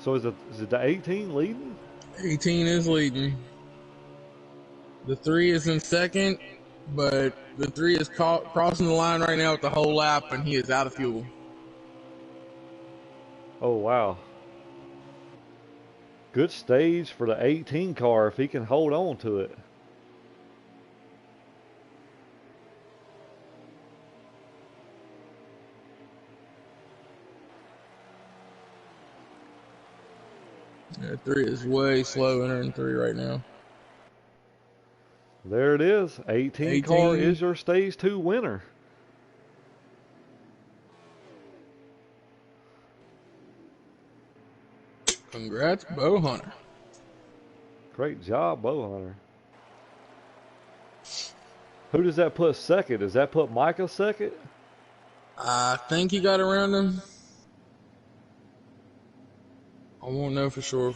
So is it the 18 leading? 18 is leading. The 3 is in second, but the 3 is crossing the line right now with the whole lap, and he is out of fuel. Oh, wow. Good stage for the 18 car if he can hold on to it. Yeah, 3 is way slow entering 3 right now. There it is. 18 car is your stage 2 winner. Congrats, Bo Hunter. Great job, Bo Hunter. Who does that put second? Does that put Micah second? I think he got around him. I won't know for sure.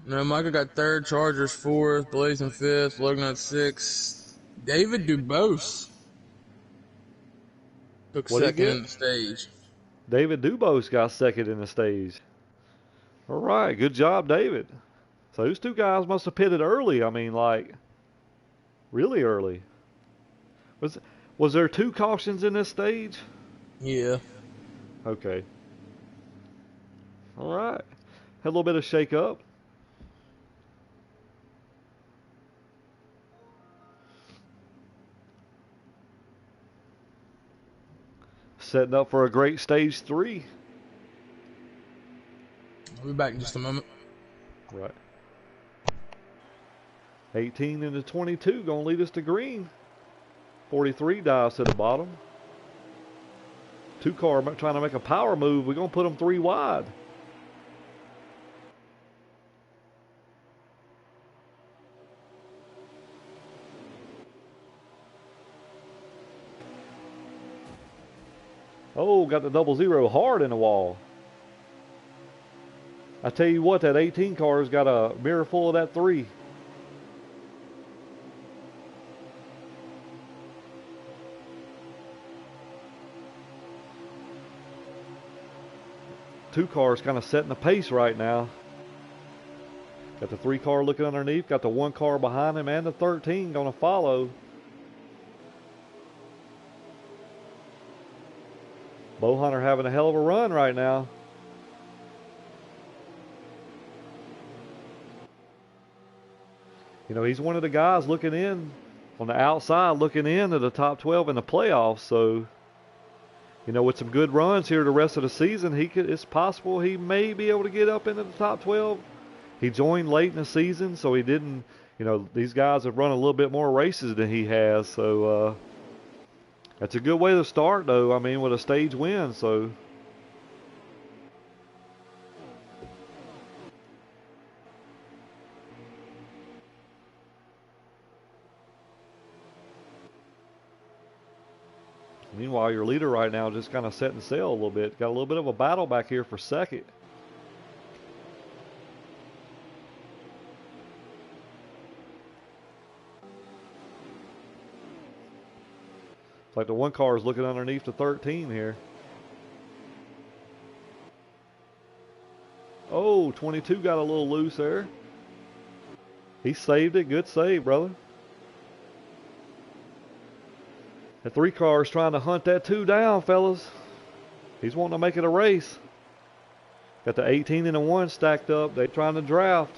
No, Micah got 3rd, Chargers 4th, Blazing 5th, Logan at 6th. David Dubose took second in the stage. David Dubose got second in the stage. All right, good job, David. So those 2 guys must have pitted early. I mean, like, really early. Was there 2 cautions in this stage? Yeah. Okay. All right. Had a little bit of shake up. Setting up for a great stage 3. I'll be back in just a moment. Right. 18 into 22 going to lead us to green. 43 dives to the bottom. 2 car trying to make a power move. We're going to put them 3 wide. Oh, got the 00 hard in the wall. I tell you what, that 18 car's got a mirror full of that 3. Two cars kind of setting the pace right now. Got the 3 car looking underneath, got the 1 car behind him, and the 13 going to follow. Bo Hunter having a hell of a run right now. You know, he's one of the guys looking in on the outside, looking into the top 12 in the playoffs. So, you know, with some good runs here the rest of the season, it's possible he may be able to get up into the top 12. He joined late in the season, so he didn't, you know, these guys have run a little bit more races than he has. So that's a good way to start, though. I mean, with a stage win. So meanwhile, your leader right now just kind of setting sail a little bit. Got a little bit of a battle back here for second. It's like the one car is looking underneath the 13 here. Oh, 22 got a little loose there. He saved it. Good save, brother. The 3 car is trying to hunt that 2 down, fellas. He's wanting to make it a race. Got the 18 and the 1 stacked up. They're trying to draft.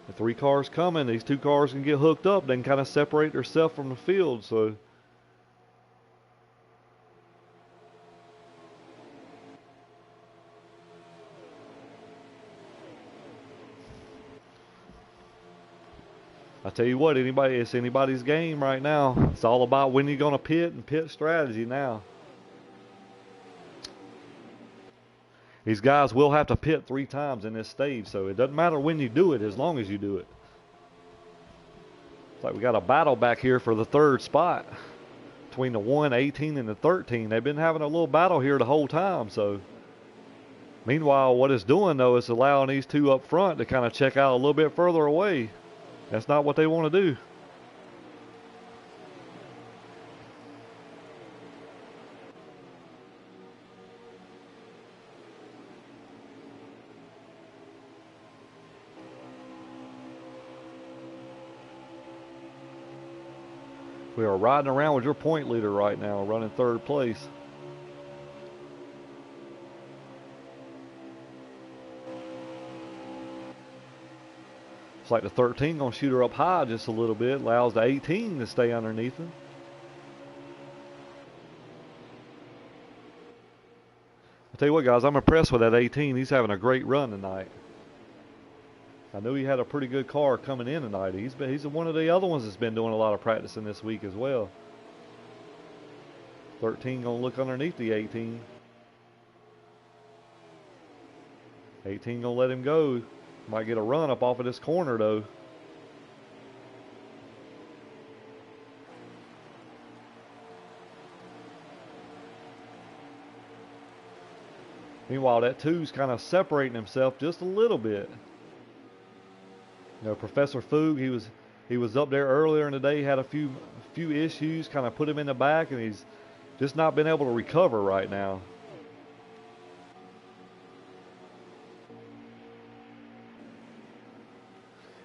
The 3 cars coming. These 2 cars can get hooked up. They can kind of separate themselves from the field. So I tell you what, it's anybody's game right now. It's all about when you're going to pit and pit strategy now. These guys will have to pit 3 times in this stage, so it doesn't matter when you do it as long as you do it. It's like we got a battle back here for the 3rd spot between the 1, 18, and the 13. They've been having a little battle here the whole time. So meanwhile, what it's doing, though, is allowing these 2 up front to kind of check out a little bit further away. That's not what they want to do. We are riding around with your point leader right now, running 3rd place. It's like the 13 going to shoot her up high just a little bit, allows the 18 to stay underneath him. I'll tell you what, guys, I'm impressed with that 18. He's having a great run tonight. I knew he had a pretty good car coming in tonight. He's one of the other ones that's been doing a lot of practicing this week as well. 13 going to look underneath the 18. 18 going to let him go. Might get a run up off of this corner, though. Meanwhile, that 2's kind of separating himself just a little bit. You know, Professor Foog, he was up there earlier in the day, had a few issues, kind of put him in the back, and he's just not been able to recover right now.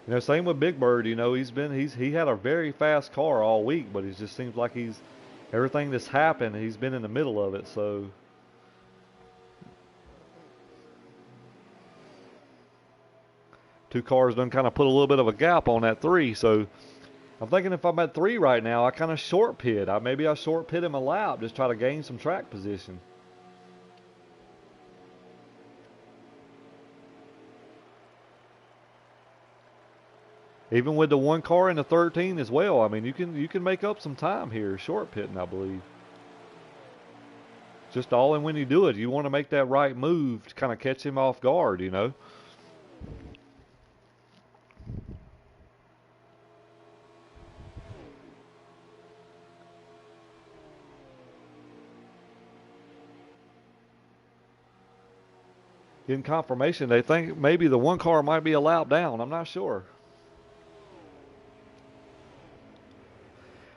You know, same with Big Bird. You know, he had a very fast car all week, but it just seems like everything that's happened, he's been in the middle of it. So two cars done kind of put a little bit of a gap on that 3. So I'm thinking if I'm at 3 right now, I kind of short pit. Maybe I short pit him a lap, just try to gain some track position. Even with the 1 car in the 13 as well, I mean, you can make up some time here, short pitting, I believe. Just all in when you do it. You want to make that right move to kind of catch him off guard, you know. Getting confirmation, they think maybe the 1 car might be a lap down. I'm not sure.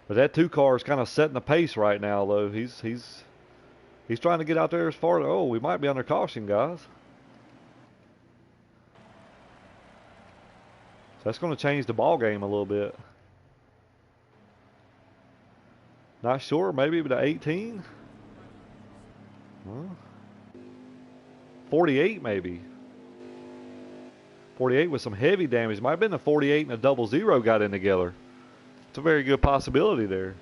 But that 2 car is kind of setting the pace right now, though. He's trying to get out there as far as, oh, we might be under caution, guys. So that's going to change the ball game a little bit. Not sure, maybe the 18? Huh? 48 maybe. 48 with some heavy damage. Might have been the 48 and a 00 got in together. It's a very good possibility there.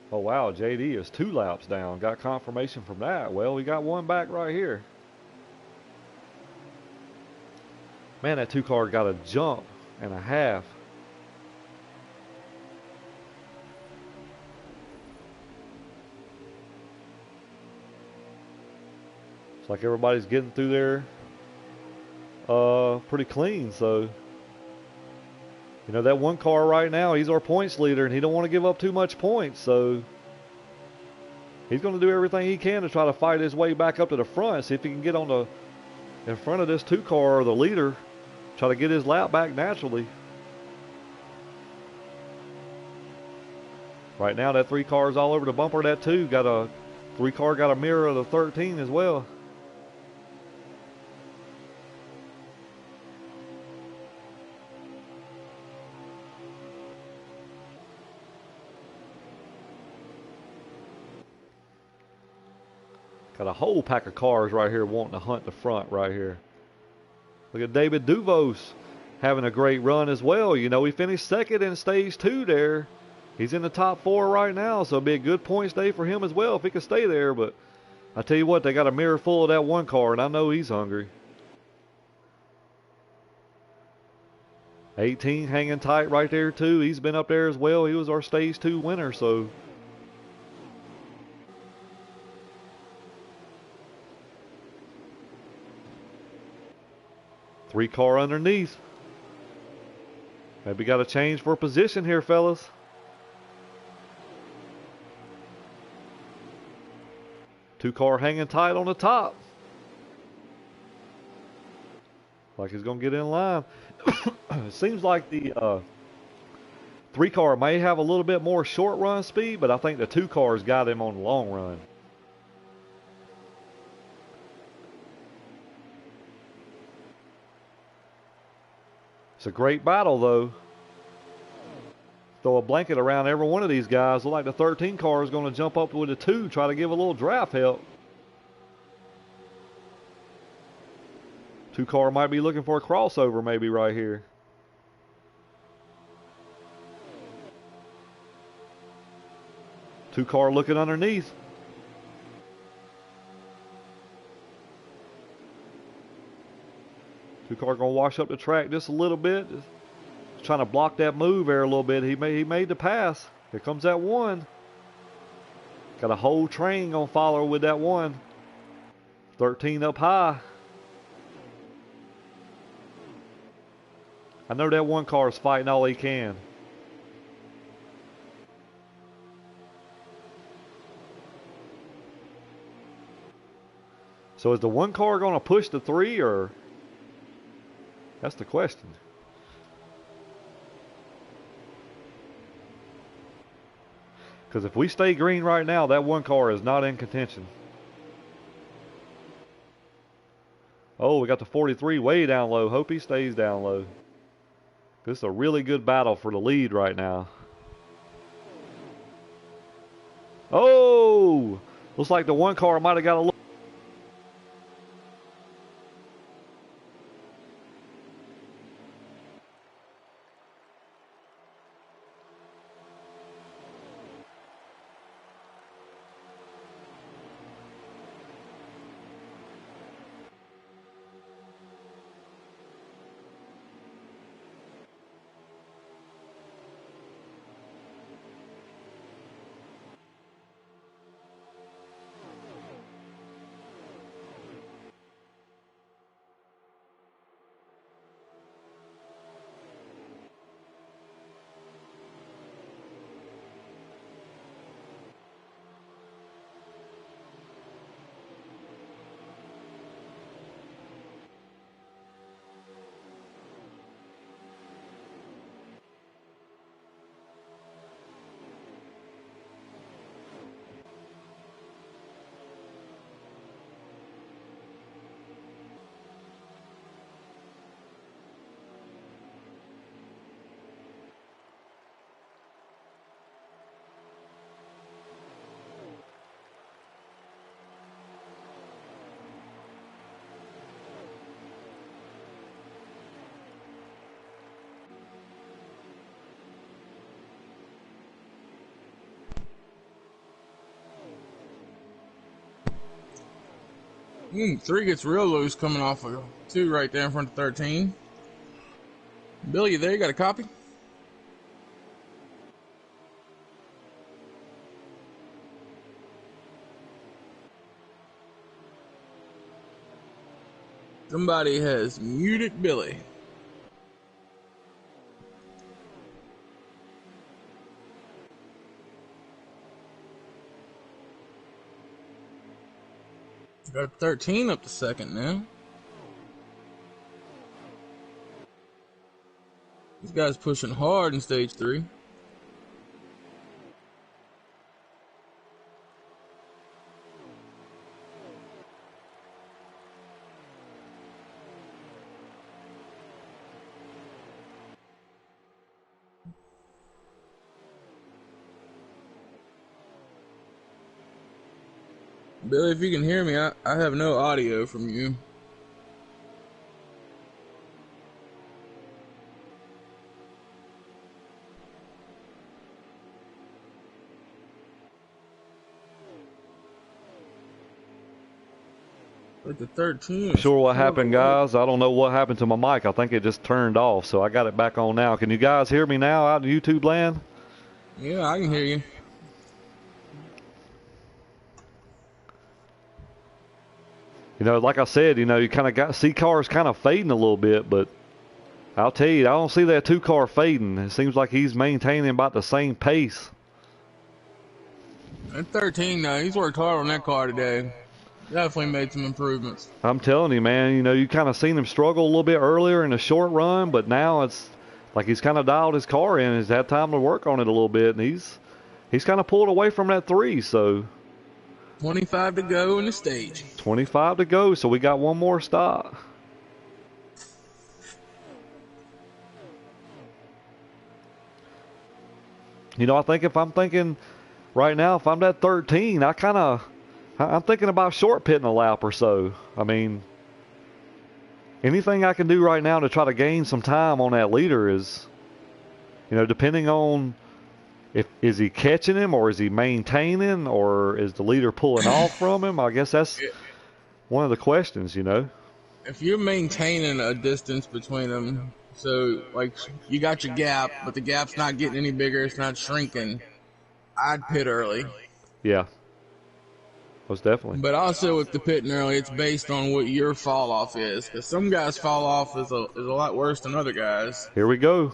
Oh wow, JD is 2 laps down. Got confirmation from that. Well, we got one back right here. Man, that 2 car got a jump and a half. It's like everybody's getting through there pretty clean. So, you know, that 1 car right now, he's our points leader, and he don't want to give up too much points. So he's going to do everything he can to try to fight his way back up to the front. See if he can get on in front of this 2 car, or the leader, try to get his lap back naturally. Right now, that 3 car's all over the bumper. That 2 got a 3 car got a mirror of the 13 as well. Got a whole pack of cars right here wanting to hunt the front right here. Look at David Duvos having a great run as well. You know, he finished 2nd in stage 2 there. He's in the top 4 right now, so it'll be a good points day for him as well if he can stay there. But I tell you what, they got a mirror full of that 1 car, and I know he's hungry. 18 hanging tight right there too. He's been up there as well. He was our stage 2 winner, so. Three car underneath. Maybe got to change for position here, fellas. Two car hanging tight on the top. Like he's going to get in line. It seems like the 3 car may have a little bit more short run speed, but I think the 2 cars got him on the long run. It's a great battle, though. Throw a blanket around every one of these guys. Look like the 13 car is going to jump up with the 2, try to give a little draft help. 2 car might be looking for a crossover maybe right here. Two car looking underneath. Two car going to wash up the track just a little bit. Just trying to block that move there a little bit. He made the pass. Here comes that 1. Got a whole train going to follow with that 1. 13 up high. I know that 1 car is fighting all he can. So is the 1 car going to push the 3, or? That's the question. Because if we stay green right now, that 1 car is not in contention. Oh, we got the 43 way down low. Hope he stays down low. This is a really good battle for the lead right now. Oh! Looks like the 1 car might have got a little. 3 gets real loose coming off of 2 right there in front of 13. Billy, you there? You got a copy? Somebody has muted Billy. Got 13 up to second now. This guy's pushing hard in stage 3. Billy, if you can hear me, I have no audio from you. Like the 13. Sure what happened, guys. I don't know what happened to my mic. I think it just turned off, so I got it back on now. Can you guys hear me now out in YouTube land? Yeah, I can hear you. You know, like I said, you know, you kind of see cars kind of fading a little bit, but I'll tell you, I don't see that 2-car fading. It seems like he's maintaining about the same pace. At 13, though, he's worked hard on that car today. Definitely made some improvements. I'm telling you, man, you know, you kind of seen him struggle a little bit earlier in the short run, but now it's like he's kind of dialed his car in. He's had time to work on it a little bit, and he's kind of pulled away from that 3, so 25 to go in the stage. 25 to go, so we got one more stop. You know, I think if I'm thinking right now, if I'm that 13, I'm thinking about short pitting a lap or so. I mean, anything I can do right now to try to gain some time on that leader is, you know, depending on is he catching him or is he maintaining or is the leader pulling off from him? I guess that's one of the questions, you know. If you're maintaining a distance between them, so like you got your gap, but the gap's not getting any bigger, it's not shrinking, I'd pit early. Yeah. Most definitely. But also with the pitting early, it's based on what your fall off is, because some guys fall off is a lot worse than other guys. Here we go.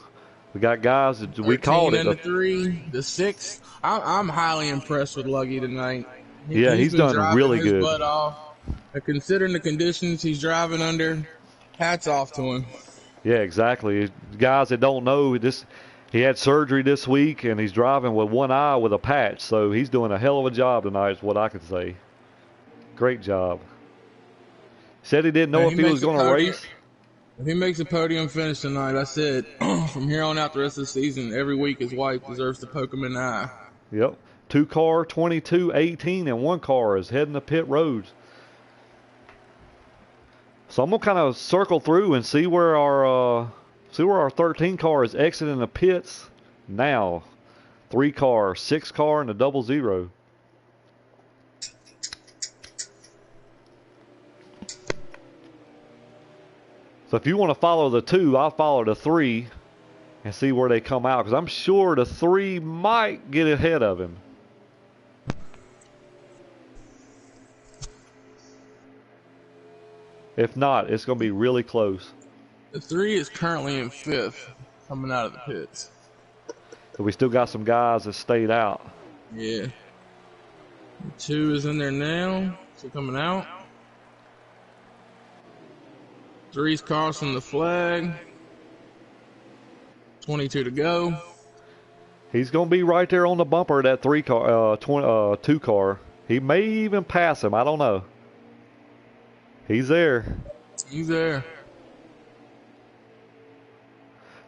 We got guys that we called it. The 3, the 6. I'm highly impressed with Luggy tonight. He's done really good. Butt off. Considering the conditions he's driving under, hats off to him. Yeah, exactly. Guys that don't know, he had surgery this week, and he's driving with one eye with a patch, so he's doing a hell of a job tonight is what I could say. Great job. Said he didn't know if he was going to race. If he makes a podium finish tonight, I said, from here on out the rest of the season, every week his wife deserves to poke him in the eye. Yep. 2-car, 22, 18, and 1 car is heading to pit roads. So I'm going to kind of circle through and see where our 13 car is exiting the pits now. 3-car, 6-car, and a 00. So if you want to follow the 2, I'll follow the 3 and see where they come out, because I'm sure the 3 might get ahead of him. If not, it's going to be really close. The 3 is currently in 5th, coming out of the pits. So we still got some guys that stayed out. Yeah. The 2 is in there now, so coming out. 3's crossing the flag. 22 to go. He's going to be right there on the bumper of that 2-car. He may even pass him. I don't know. He's there. He's there.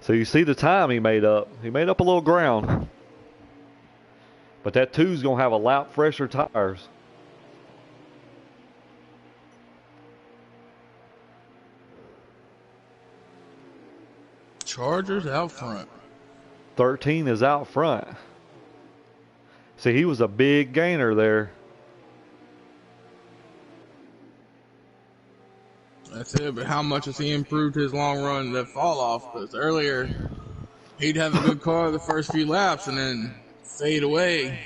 So you see the time he made up. He made up a little ground. But that 2's going to have a lap fresher tires. Chargers out front. 13 is out front. See, he was a big gainer there. That's it. But how much has he improved his long run that fall off? Because earlier he'd have a good car the first few laps and then fade away.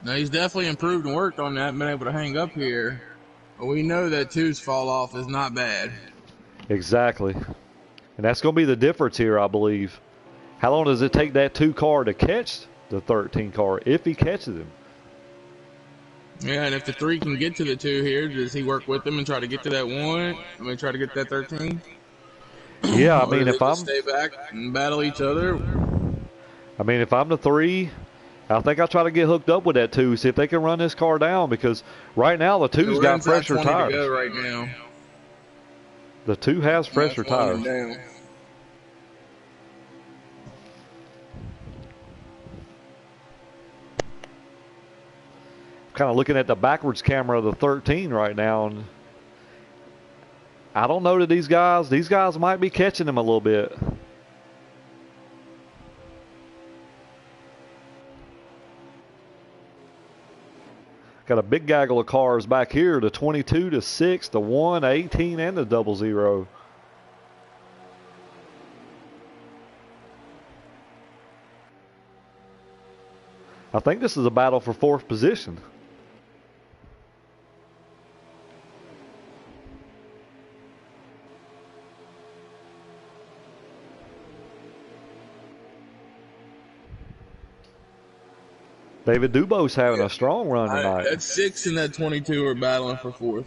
Now he's definitely improved and worked on that and been able to hang up here. But we know that 2's fall off is not bad. Exactly. And that's going to be the difference here, I believe. How long does it take that 2 car to catch the 13 car if he catches him? Yeah, and if the 3 can get to the 2 here, does he work with them and try to get to that 1? I mean, try to get that 13? Yeah, I Or mean, do they if I'm just stay back and battle each other? the 3, I think I'll try to get hooked up with that 2, see if they can run this car down, because right now the 2's got fresher 20 tires. to go right now. The 2 has fresher tires. Down. Kind of looking at the backwards camera of the 13 right now, and I don't know that these guys might be catching him a little bit. Got a big gaggle of cars back here, the 22, the 6, the 1, the 18, and the 00. I think this is a battle for 4th position. David Dubose having a strong run tonight. That 6 and that 22 are battling for 4th.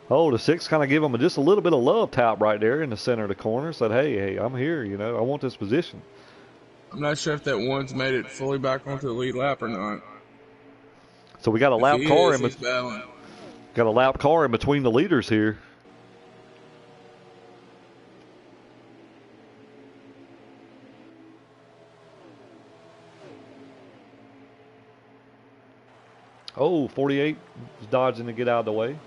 Oh, the 6 kind of give him just a little bit of love tap right there in the center of the corner. Said, hey, I'm here. You know, I want this position. I'm not sure if that 1's made it fully back onto the lead lap or not. So we got a lap car in between the leaders here. Oh, 48 is dodging to get out of the way.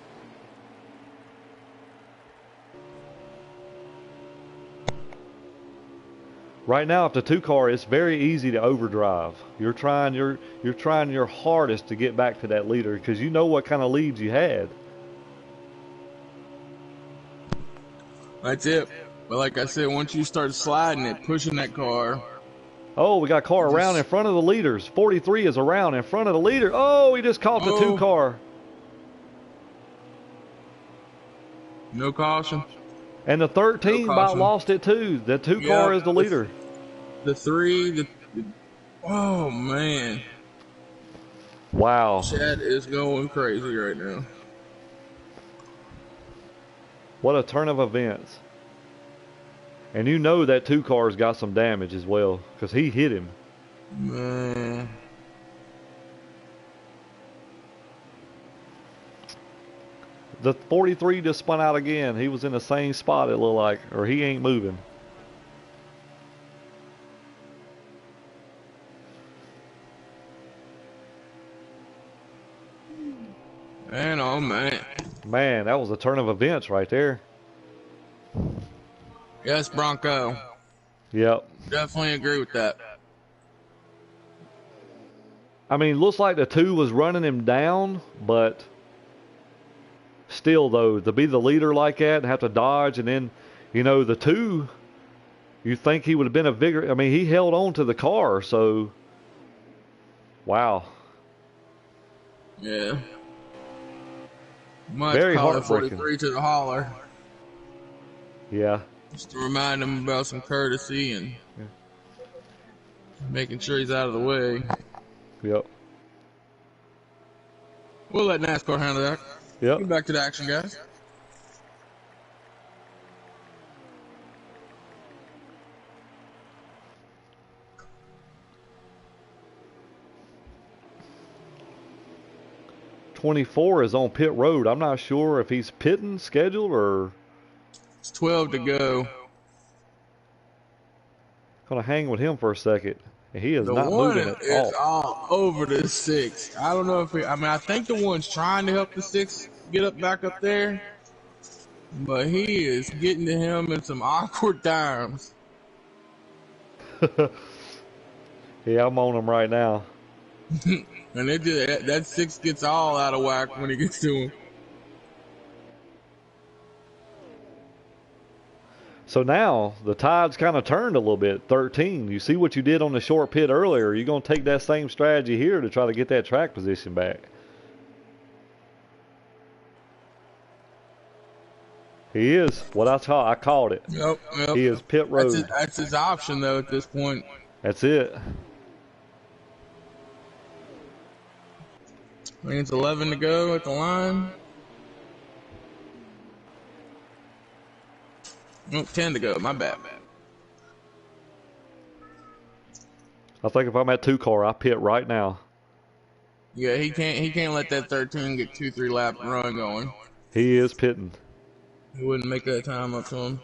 Right now, if the 2 car, it's very easy to overdrive. You're trying your hardest to get back to that leader because you know what kind of leads you had. That's it. But like I said, once you start sliding it, pushing that car. Oh, we got a car around in front of the leaders. 43 is around in front of the leader. Oh, he just caught the 2 car. No caution. And the 13 about lost it too. The 2 car is the leader. The 3, oh man. Wow. Chad is going crazy right now. What a turn of events. And you know that 2 car's got some damage as well because he hit him. Man. The 43 just spun out again. He was in the same spot, it looked like, or he ain't moving. Man, oh man. Man, that was a turn of events right there. Yes, Bronco. Yep. Definitely agree with that. I mean, looks like the 2 was running him down, but still, though, to be the leader like that and have to dodge, and then, you know, the 2, you think he would have been a bigger. I mean, he held on to the car, so wow. Yeah. Might Very call heartbreaking. 43 to the holler. Yeah. Just to remind him about some courtesy and making sure he's out of the way. Yep. We'll let NASCAR handle that. Yep. Get back to the action, guys. .24 is on pit road. I'm not sure if he's pitting scheduled or. It's 12 to go. Gonna hang with him for a second. He is The not 1 moving at is all. all over the 6. I don't know if I think the 1's trying to help the 6 get up back up there, but he is getting to him in some awkward times. Yeah, I'm on him right now. And that 6 gets all out of whack when he gets to him. So now the tide's kind of turned a little bit. 13. You see what you did on the short pit earlier. Are you going to take that same strategy here to try to get that track position back? He is. What I called it. Yep. He is pit road. That's his option, though, at this point. That's it. I mean, it's 11 to go at the line. Oh, 10 to go. My bad. I think if I'm at 2 car, I pit right now. Yeah, he can't let that 13 get 2-3 lap run going. He is pitting. He wouldn't make that time up to him.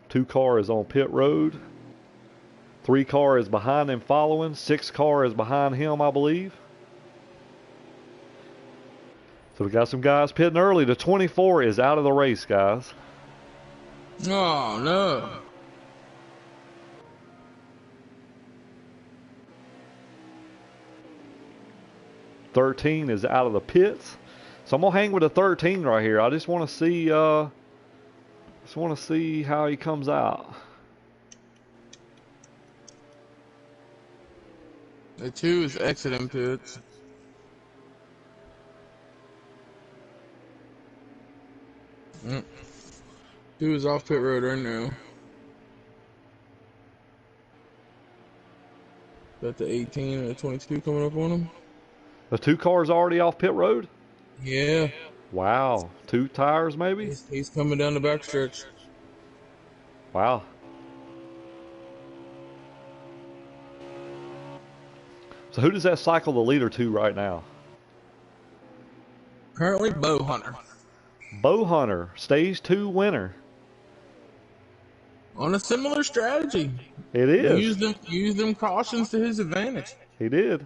2 car is on pit road. 3 car is behind him following. 6 car is behind him, I believe. So we got some guys pitting early. The 24 is out of the race, guys. Oh, no. '13 is out of the pits. So I'm gonna hang with a 13 right here. I just want to see how he comes out. The 2 is exiting pits. Mm. 2 is off pit road right now. Got the 18 and the 22 coming up on him. The 2 cars already off pit road? Yeah. Wow. 2 tires maybe? He's coming down the backstretch. Wow. So who does that cycle the leader to right now? Currently, Bow Hunter. Bow Hunter, stage 2 winner. On a similar strategy. It is. Use them cautions to his advantage. He did.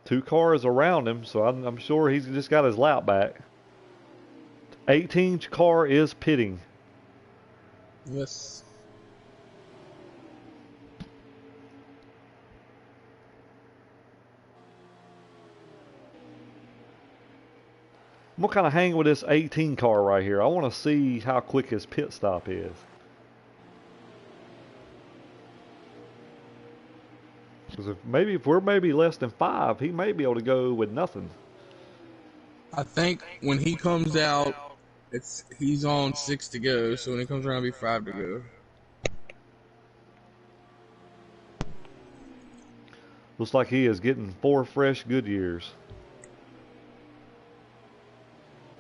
Two cars around him, so I'm sure he's just got his lap back. 18 car is pitting. Yes. I'm going to kind of hang with this 18 car right here. I want to see how quick his pit stop is. Because if we're maybe less than 5, he may be able to go with nothing. I think when he comes out, he's on 6 to go. So when he comes around, it'll be 5 to go. Looks like he is getting 4 fresh Goodyears.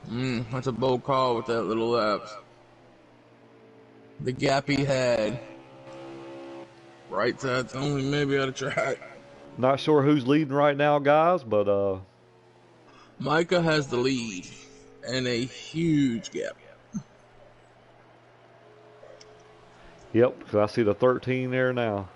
That's a bold call with that little lap. The gap he had. Right side's only maybe out of track. Not sure who's leading right now, guys, but Micah has the lead and a huge gap. Yep, because I see the 13 there now.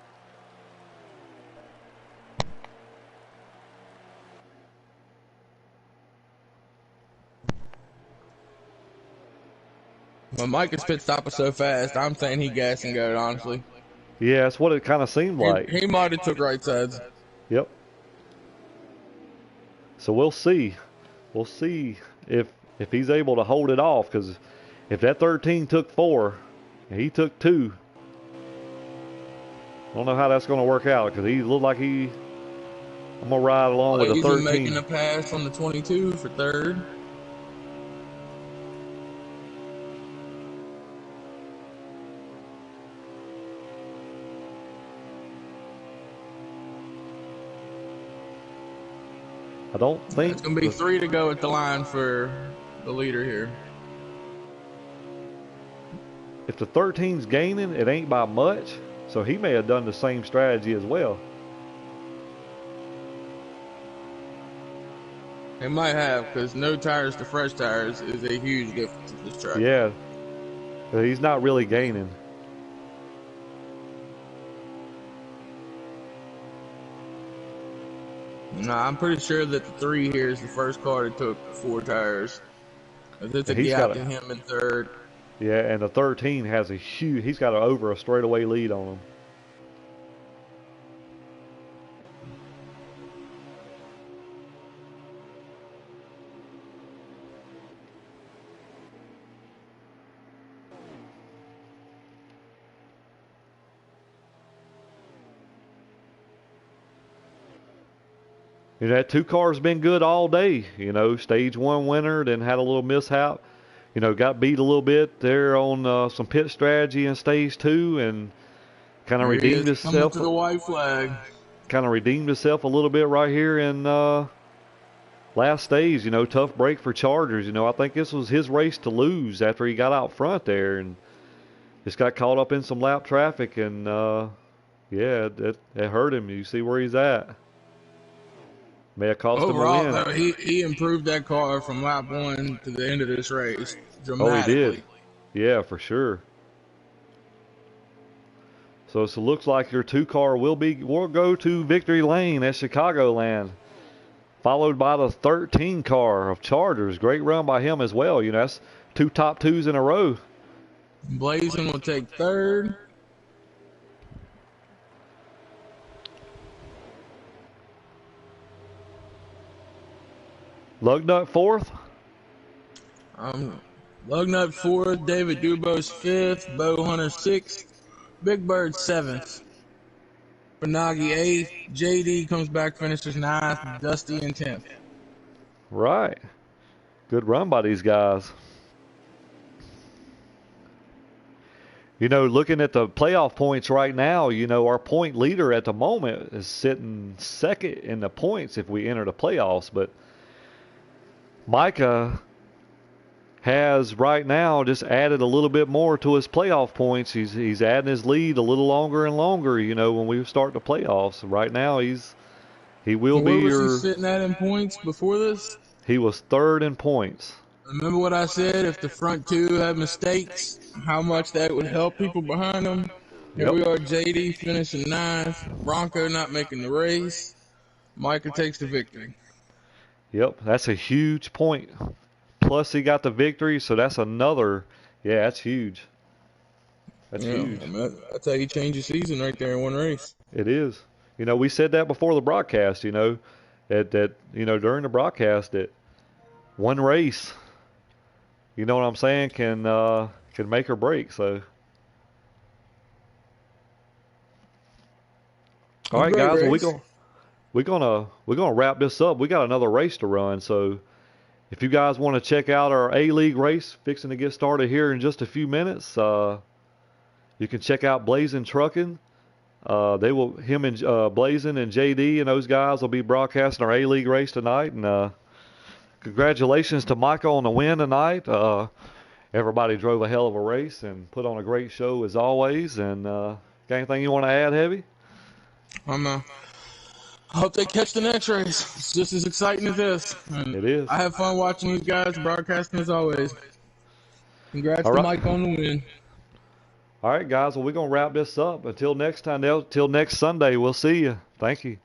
When Micah's pit stop was so fast, I'm saying he gassed and go, honestly. Yeah, that's what it kind of seemed like. He might have took right sides. Yep. So we'll see. We'll see if he's able to hold it off, because if that 13 took 4 and he took 2, I don't know how that's going to work out, because he looked like I'm going to ride along with the 13. He's making a pass on the 22 for 3rd. I don't think it's going to be 3 to go at the line for the leader here. If the 13's gaining, it ain't by much, so he may have done the same strategy as well. They might have, because no tires to fresh tires is a huge difference in this track. Yeah, he's not really gaining. No, I'm pretty sure that the 3 here is the first car that took 4 tires. There's a gap in him in 3rd. Yeah, and the 13 has a huge. He's got over a straightaway lead on him. That 2 car's been good all day. Stage 1 winner, then had a little mishap. Got beat a little bit there on some pit strategy in stage 2, and kind of There he redeemed is, coming himself. to the white flag. Kind of redeemed himself a little bit right here in last stage. Tough break for Chargers. I think this was his race to lose after he got out front there, and just got caught up in some lap traffic, and yeah, it hurt him. You see where he's at. May have cost him a Overall, win. though, he improved that car from lap 1 to the end of this race Oh, he dramatically. did. Yeah, for sure. So it looks like your 2 car will go to victory lane at Chicagoland, followed by the 13 car of Chargers. Great run by him as well. That's 2 top 2s in a row. Blazing will take 3rd. Lugnut 4th. Lugnut 4th, David Dubose 5th, Bo Hunter 6th, Big Bird 7th, Benagi 8th, JD comes back, finishes 9th, Dusty in 10th. Right. Good run by these guys. Looking at the playoff points right now, our point leader at the moment is sitting second in the points if we enter the playoffs. But Micah has right now just added a little bit more to his playoff points. He's adding his lead a little longer and longer, when we start the playoffs. Right now he will be Where was he sitting at in points before this? He was 3rd in points. Remember what I said? If the front 2 had mistakes, how much that would help people behind them. Here we are, JD finishing 9th, Bronco not making the race. Micah takes the victory. Yep, that's a huge point. Plus he got the victory, so that's another. Yeah, that's huge. That's huge. That's how you change your season right there in one race. It is. We said that before the broadcast. That during the broadcast that one race, you know what I'm saying, can make or break. So, all right, guys, we're gonna wrap this up. We got another race to run, so if you guys want to check out our A-League race fixing to get started here in just a few minutes, you can check out Blazing Trucking. Him and Blazing and JD and those guys will be broadcasting our A-League race tonight. And congratulations to Michael on the win tonight. Everybody drove a hell of a race and put on a great show as always. And got anything you want to add, Heavy? I hope they catch the next race. It's just as exciting as this. And it is. I have fun watching these guys broadcasting as always. Congrats to Mike on the win. All right, guys. Well, we're going to wrap this up. Until next time, till next Sunday, we'll see you. Thank you.